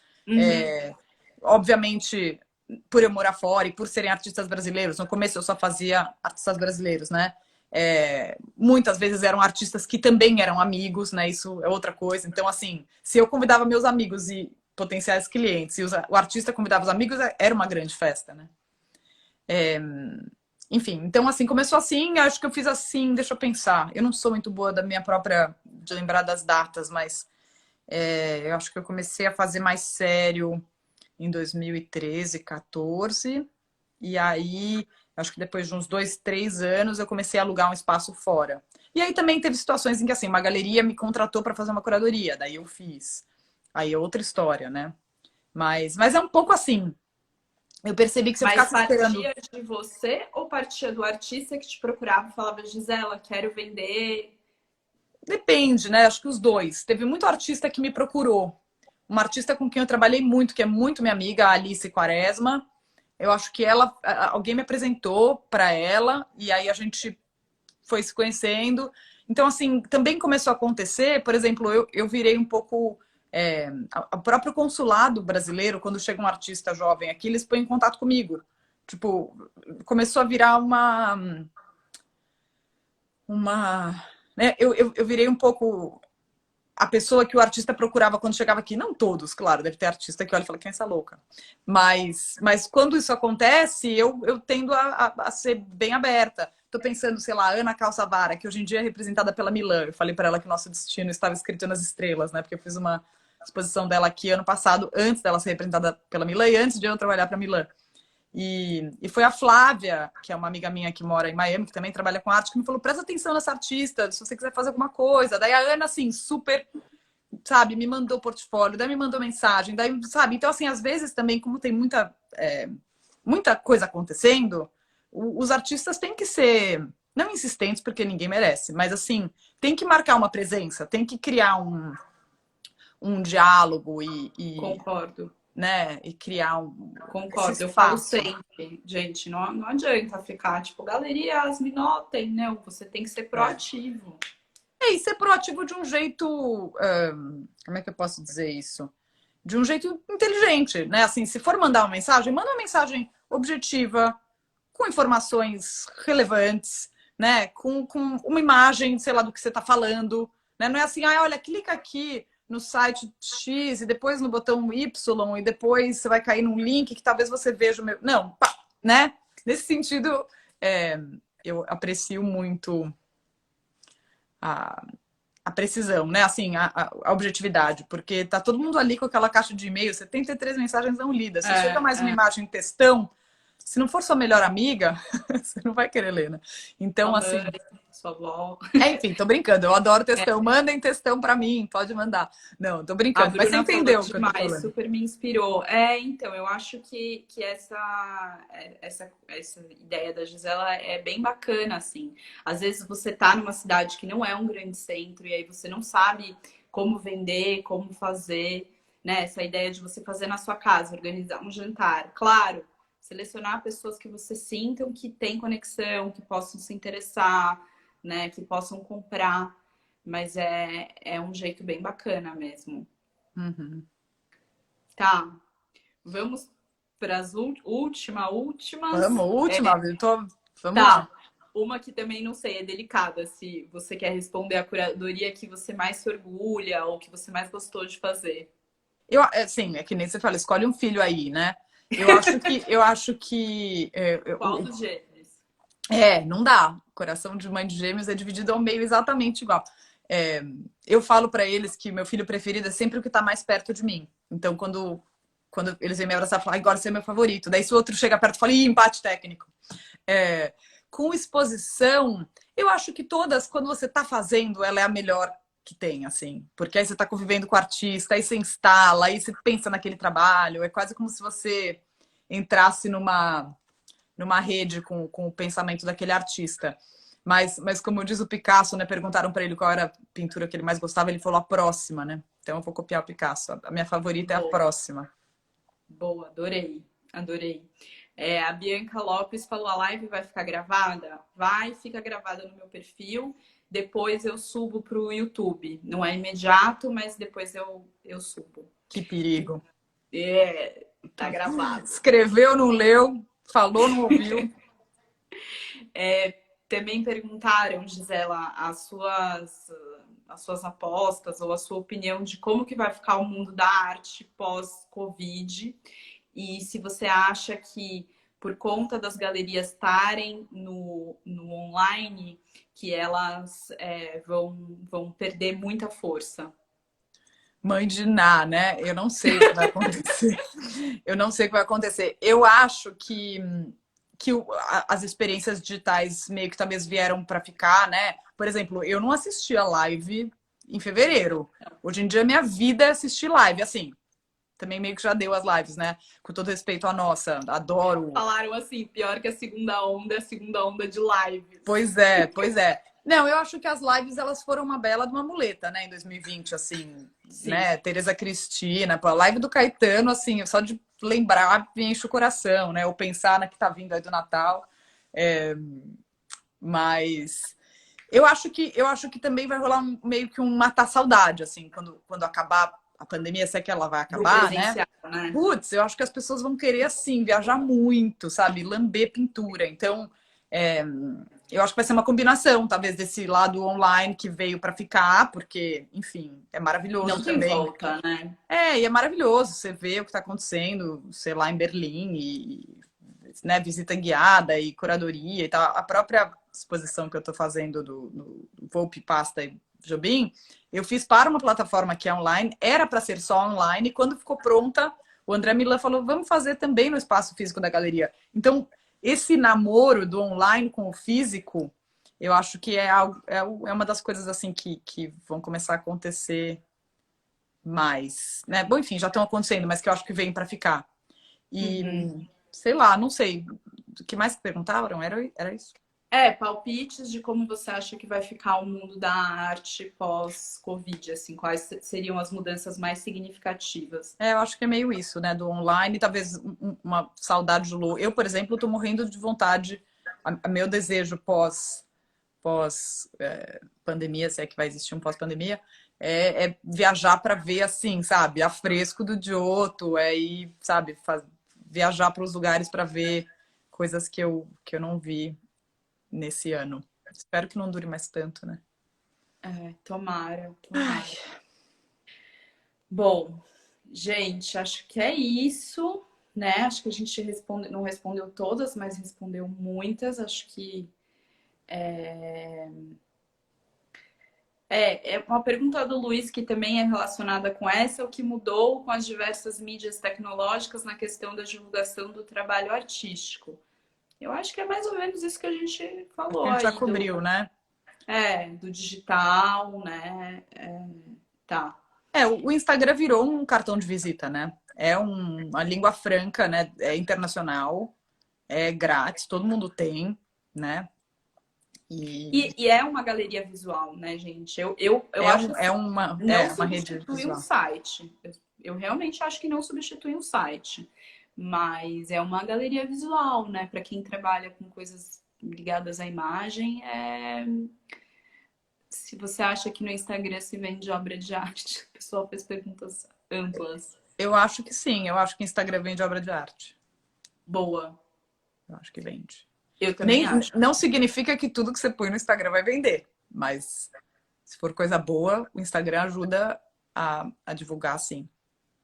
Obviamente, por eu morar fora e por serem artistas brasileiros, no começo eu só fazia artistas brasileiros, né? Muitas vezes eram artistas que também eram amigos, né? Isso é outra coisa. Então, assim, se eu convidava meus amigos e potenciais clientes e o artista convidava os amigos, era uma grande festa, né? Enfim, então assim, começou assim, acho que eu fiz assim, deixa eu pensar. Eu não sou muito boa da minha própria, de lembrar das datas, mas eu acho que eu comecei a fazer mais sério em 2013, 14, e aí, acho que depois de uns 2, 3 anos, eu comecei a alugar um espaço fora. E aí também teve situações em que, assim, uma galeria me contratou para fazer uma curadoria, daí eu fiz. Aí é outra história, né? Mas é um pouco assim. Eu percebi que se eu Mas ficasse esperando... partia de você ou partia do artista que te procurava e falava, Gisela, quero vender? Depende, né? Acho que os dois. Teve muito artista que me procurou. Uma artista com quem eu trabalhei muito, que é muito minha amiga, a Alice Quaresma. Eu acho que alguém me apresentou para ela e aí a gente foi se conhecendo. Então, assim, também começou a acontecer, por exemplo, eu virei um pouco... o próprio consulado brasileiro, quando chega um artista jovem aqui, eles põem em contato comigo. Tipo, começou a virar né? Eu virei um pouco a pessoa que o artista procurava quando chegava aqui. Não todos, claro, deve ter artista que olha e fala, quem é essa louca? Mas quando isso acontece, eu tendo a ser bem aberta. Tô pensando, sei lá, Ana Calçavara, que hoje em dia é representada pela Milan. Eu falei para ela que o nosso destino estava escrito nas estrelas, né? Porque eu fiz uma exposição dela aqui ano passado, antes dela ser representada pela Milan e antes de eu trabalhar para Milan. E foi a Flávia, que é uma amiga minha que mora em Miami, que também trabalha com arte, que me falou, presta atenção nessa artista, se você quiser fazer alguma coisa. Daí a Ana, assim, super, sabe, me mandou portfólio, daí me mandou mensagem, daí, sabe? Então, assim, às vezes também, como tem muita coisa acontecendo, os artistas têm que ser, não insistentes, porque ninguém merece, mas, assim, tem que marcar uma presença, tem que criar um diálogo Concordo. né, e criar Concordo, eu falo sempre, gente, não adianta ficar, tipo, galerias, me notem, né? Você tem que ser proativo. E ser proativo de um jeito, como é que eu posso dizer isso? De um jeito inteligente, né? Assim, se for mandar uma mensagem, manda uma mensagem objetiva, com informações relevantes, né? Com uma imagem, sei lá, do que você está falando, né? Não é assim, olha, clica aqui no site X e depois no botão Y e depois você vai cair num link que talvez você veja o meu... Não, pá, né? Nesse sentido, eu aprecio muito a precisão, né? Assim, a objetividade, porque tá todo mundo ali com aquela caixa de e-mail, 73 mensagens não lidas. Se chega mais uma imagem, textão, se não for sua melhor amiga, você não vai querer ler, né? Então, assim... Sua avó. Enfim, tô brincando. Eu adoro textão. Mandem textão pra mim, pode mandar. Não, tô brincando. Mas você entendeu o que eu tô falando. Super me inspirou. Então, eu acho que essa ideia da Gisela é bem bacana, assim. Às vezes você tá numa cidade que não é um grande centro e aí você não sabe como vender, como fazer, né? Essa ideia de você fazer na sua casa, organizar um jantar. Claro, selecionar pessoas que você sintam que tem conexão, que possam se interessar, né, que possam comprar, mas é um jeito bem bacana mesmo. Uhum. Tá, vamos para as últimas. Vamos, última, vamos lá. Uma que também, não sei, é delicada, se você quer responder a curadoria que você mais se orgulha ou que você mais gostou de fazer. Sim, é que nem você fala, escolhe um filho aí, né? Eu acho que qual dos gêneros? Não dá. Coração de mãe de gêmeos é dividido ao meio exatamente igual. Eu falo para eles que meu filho preferido é sempre o que tá mais perto de mim. Então, quando eles vêm me abraçar, eu falo, agora você é meu favorito. Daí, se o outro chega perto, eu falo, ih, empate técnico. Com exposição, eu acho que todas, quando você tá fazendo, ela é a melhor que tem, assim. Porque aí você tá convivendo com o artista, aí você instala, aí você pensa naquele trabalho. É quase como se você entrasse numa rede com o pensamento daquele artista. Mas como diz o Picasso, né? Perguntaram para ele qual era a pintura que ele mais gostava, ele falou a próxima, né? Então eu vou copiar o Picasso. A minha favorita é a Boa, próxima. boa, adorei, adorei. A Bianca Lopes falou: a live vai ficar gravada? Vai, fica gravada no meu perfil. Depois eu subo para o YouTube. Não é imediato, mas depois eu subo. Que perigo. Tá gravado. Escreveu, não leu, falou, não ouviu. Também perguntaram, Gisela, as suas apostas ou a sua opinião de como que vai ficar o mundo da arte pós-Covid e se você acha que por conta das galerias estarem no online, que elas vão perder muita força. Mãe de Ná, né? Eu não sei o que vai acontecer. Eu não sei o que vai acontecer. Eu acho que as experiências digitais meio que talvez vieram para ficar, né? Por exemplo, eu não assisti a live em fevereiro. Hoje em dia, minha vida é assistir live. Assim, também meio que já deu as lives, né? Com todo respeito à nossa, adoro. Falaram assim, pior que a segunda onda é a segunda onda de live. Pois é, pois é. Não, eu acho que as lives elas foram uma bela de uma muleta, né, em 2020, assim, Sim. né? Tereza Cristina, pô, a live do Caetano, assim, só de lembrar me enche o coração, né? Ou pensar na que tá vindo aí do Natal. Mas eu acho que também vai rolar meio que um matar saudade, assim, quando acabar a pandemia, se é que ela vai acabar, né? Putz, eu acho que as pessoas vão querer, assim, viajar muito, sabe? Lamber pintura. Então, eu acho que vai ser uma combinação, talvez, desse lado online que veio para ficar, porque, enfim, é maravilhoso Não tem também. volta, né? E é maravilhoso você ver o que está acontecendo, sei lá, em Berlim, e né, visita guiada e curadoria e tal. A própria exposição que eu estou fazendo do Volpe, Pasta e Jobim, eu fiz para uma plataforma que é online, era para ser só online, e quando ficou pronta, o André Milan falou, vamos fazer também no espaço físico da galeria. Então, esse namoro do online com o físico, eu acho que é uma das coisas assim que vão começar a acontecer mais, né? Bom, enfim, já estão acontecendo, mas que eu acho que vem para ficar. E sei lá, não sei. O que mais perguntaram? Era isso? Palpites de como você acha que vai ficar o mundo da arte pós-Covid, assim, quais seriam as mudanças mais significativas? Eu acho que é meio isso, né? Do online, talvez uma saudade do Lu. Eu, por exemplo, estou morrendo de vontade. Meu desejo pós pandemia, se é que vai existir um pós-pandemia, é viajar para ver assim, sabe, a fresco do Giotto, ir, sabe, viajar para os lugares para ver coisas que eu não vi nesse ano. Espero que não dure mais tanto, né? Tomara. Ai. Bom, gente, acho que é isso, né? Acho que a gente não respondeu todas, mas respondeu muitas. Acho que uma pergunta do Luiz que também é relacionada com essa, o que mudou com as diversas mídias tecnológicas na questão da divulgação do trabalho artístico? Eu acho que é mais ou menos isso que a gente falou A gente já aí. cobriu, né? Do digital, né? Tá. O Instagram virou um cartão de visita, né? É uma língua franca, né? É internacional, é grátis, todo mundo tem, né? E é uma galeria visual, né, gente? Eu acho é uma rede visual. Um site. Eu realmente acho que não substitui um site. Mas é uma galeria visual, né? Para quem trabalha com coisas ligadas à imagem, se você acha que no Instagram se vende obra de arte, o pessoal fez perguntas amplas. Eu acho que sim, eu acho que Instagram vende obra de arte. Boa. Eu acho que vende. Eu também acho. Não significa que tudo que você põe no Instagram vai vender, mas se for coisa boa, o Instagram ajuda a divulgar, sim.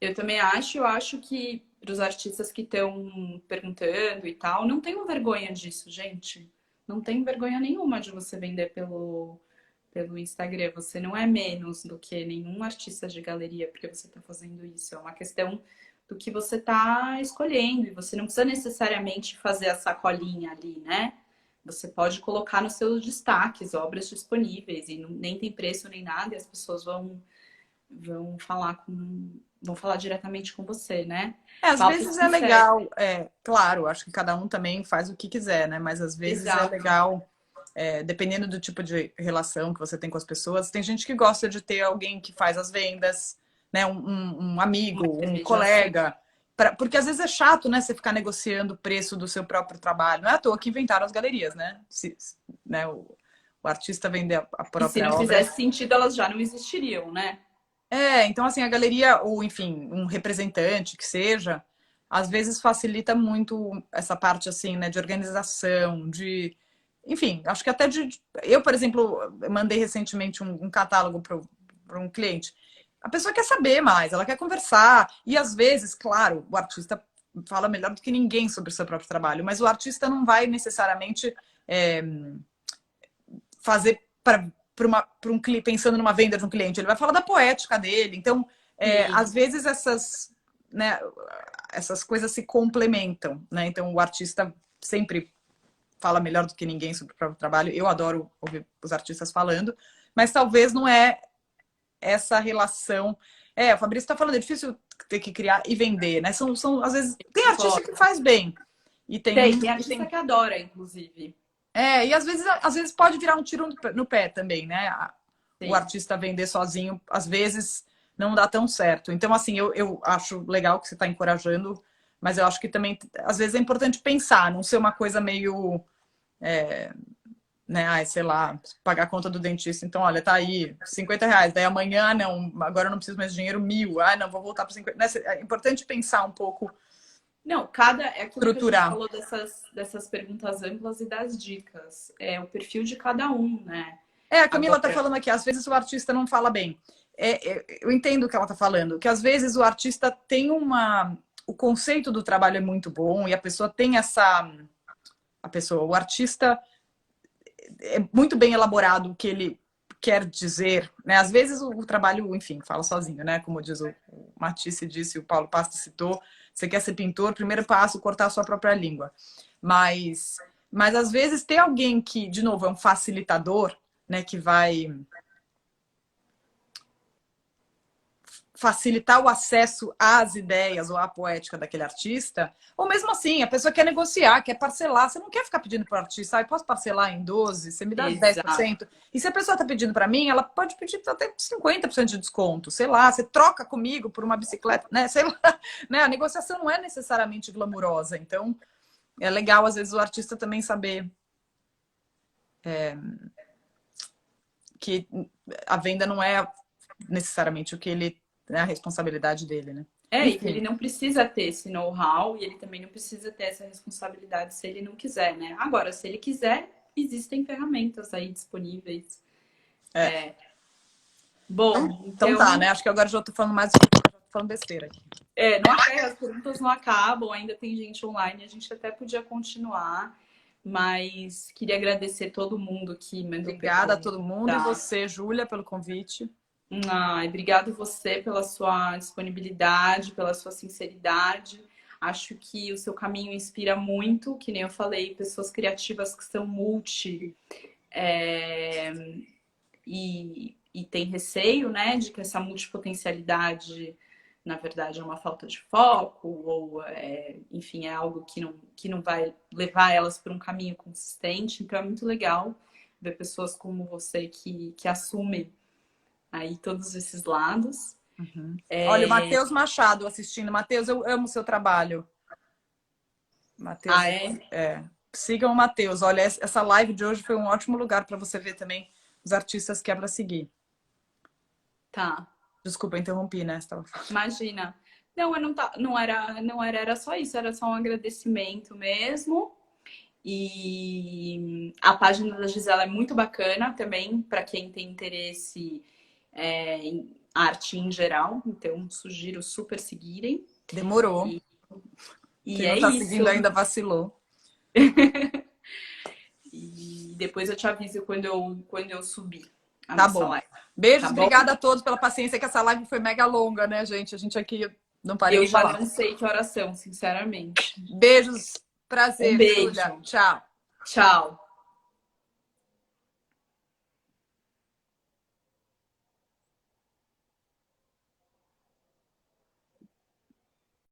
Eu também acho, eu acho que para os artistas que estão perguntando e tal, não tenham vergonha disso, gente. Não tem vergonha nenhuma de você vender pelo Instagram. Você não é menos do que nenhum artista de galeria porque você está fazendo isso. É uma questão do que você está escolhendo. E você não precisa necessariamente fazer a sacolinha ali, né? Você pode colocar nos seus destaques obras disponíveis e nem tem preço nem nada, e as pessoas vão falar diretamente com você, né? Às Papo vezes é sincero. legal, claro, acho que cada um também faz o que quiser, né? Mas às vezes é Exato. legal, dependendo do tipo de relação que você tem com as pessoas, tem gente que gosta de ter alguém que faz as vendas, né? Um Uma amigo, um intermediação. colega. Porque às vezes é chato, né? Você ficar negociando o preço do seu próprio trabalho. Não é à toa que inventaram as galerias, né? Né, o artista vender a E se própria não obra. fizesse sentido, elas já não existiriam, né? Então assim, a galeria, ou enfim, um representante que seja, às vezes facilita muito essa parte assim, né, de organização, enfim, acho que até eu, por exemplo, mandei recentemente um catálogo para um cliente. A pessoa quer saber mais, ela quer conversar, e às vezes, claro, o artista fala melhor do que ninguém sobre o seu próprio trabalho, mas o artista não vai necessariamente é, fazer para um cliente, pensando numa venda de um cliente, ele vai falar da poética dele. Então, às Sim. vezes né, essas coisas se complementam, né? Então, o artista sempre fala melhor do que ninguém sobre o próprio trabalho. Eu adoro ouvir os artistas falando, mas talvez não é essa relação. O Fabrício está falando, é difícil ter que criar e vender, né? Às vezes, tem artista que Concordo. faz bem. E Tem e artista tem que adora, inclusive. e às vezes pode virar um tiro no pé também, né? O Sim. artista vender sozinho, às vezes não dá tão certo. Então, assim, eu acho legal que você está encorajando, mas eu acho que também, às vezes, é importante pensar, não ser uma coisa meio, né? Ai, sei lá, pagar a conta do dentista. Então, olha, tá aí, R$ 50. Daí amanhã, não, agora eu não preciso mais de dinheiro, 1.000. Ah, não, vou voltar para 50. Né? É importante pensar um pouco, Não, é aquilo que a gente estruturar. falou dessas perguntas amplas e das dicas. É o perfil de cada um, né? A Camila está Agora, falando aqui, às vezes o artista não fala bem. Eu entendo o que ela está falando, que às vezes o artista tem uma. O conceito do trabalho é muito bom e a pessoa tem essa. O artista é muito bem elaborado o que ele quer dizer, né? Às vezes o trabalho, enfim, fala sozinho, né? Como diz o Matisse disse, o Paulo Pasta citou, você quer ser pintor, primeiro passo, cortar a sua própria língua. Mas às vezes tem alguém que, de novo, é um facilitador, né? Que vai facilitar o acesso às ideias ou à poética daquele artista, ou mesmo assim, a pessoa quer negociar, quer parcelar, você não quer ficar pedindo para o artista, posso parcelar em 12, você me dá exato. 10%? E se a pessoa está pedindo para mim, ela pode pedir até 50% de desconto, sei lá, você troca comigo por uma bicicleta, né? Sei lá, né? A negociação não é necessariamente glamurosa, então é legal às vezes o artista também saber que a venda não é necessariamente o que ele, né, a responsabilidade dele, né? E que ele Enfim, não precisa ter esse know-how e ele também não precisa ter essa responsabilidade se ele não quiser, né? Agora, se ele quiser, existem ferramentas aí disponíveis. é. Bom, Então tá, então, né? Acho que agora já tô falando mais, já tô falando besteira aqui. as perguntas não acabam, ainda tem gente online, a gente até podia continuar, mas queria agradecer todo mundo que mandou Obrigada a pergunta. todo mundo e você, Júlia, pelo convite. Ai, obrigado você pela sua disponibilidade, pela sua sinceridade. Acho que o seu caminho inspira muito, que nem eu falei, pessoas criativas que são é, e tem receio, né, de que essa multipotencialidade, na verdade, é uma falta de foco, ou, enfim, é algo que não vai levar elas para um caminho consistente. Então, é muito legal ver pessoas como você que assumem aí todos esses lados. Uhum. Olha, o Matheus Machado assistindo. Matheus, eu amo o seu trabalho. Matheus, Ah, é? sigam o Matheus. Olha, essa live de hoje foi um ótimo lugar para você ver também os artistas que é para seguir. Tá. Desculpa, interrompi, né? Imagina. Não, eu não, era só isso, era só um agradecimento mesmo. E a página da Gisela é muito bacana também, para quem tem interesse em arte em geral. Então, sugiro super seguirem. Demorou. E, Quem e não é está seguindo isso. ainda vacilou. E depois eu te aviso quando eu subir a Tá nossa bom. live. Beijos, Tá bom? obrigada a todos pela paciência, que essa live foi mega longa, né, gente? A gente aqui não parei Eu de já falar. não sei que horas são, sinceramente. Beijos, Um prazer, Júlia. beijo. Tchau. Tchau.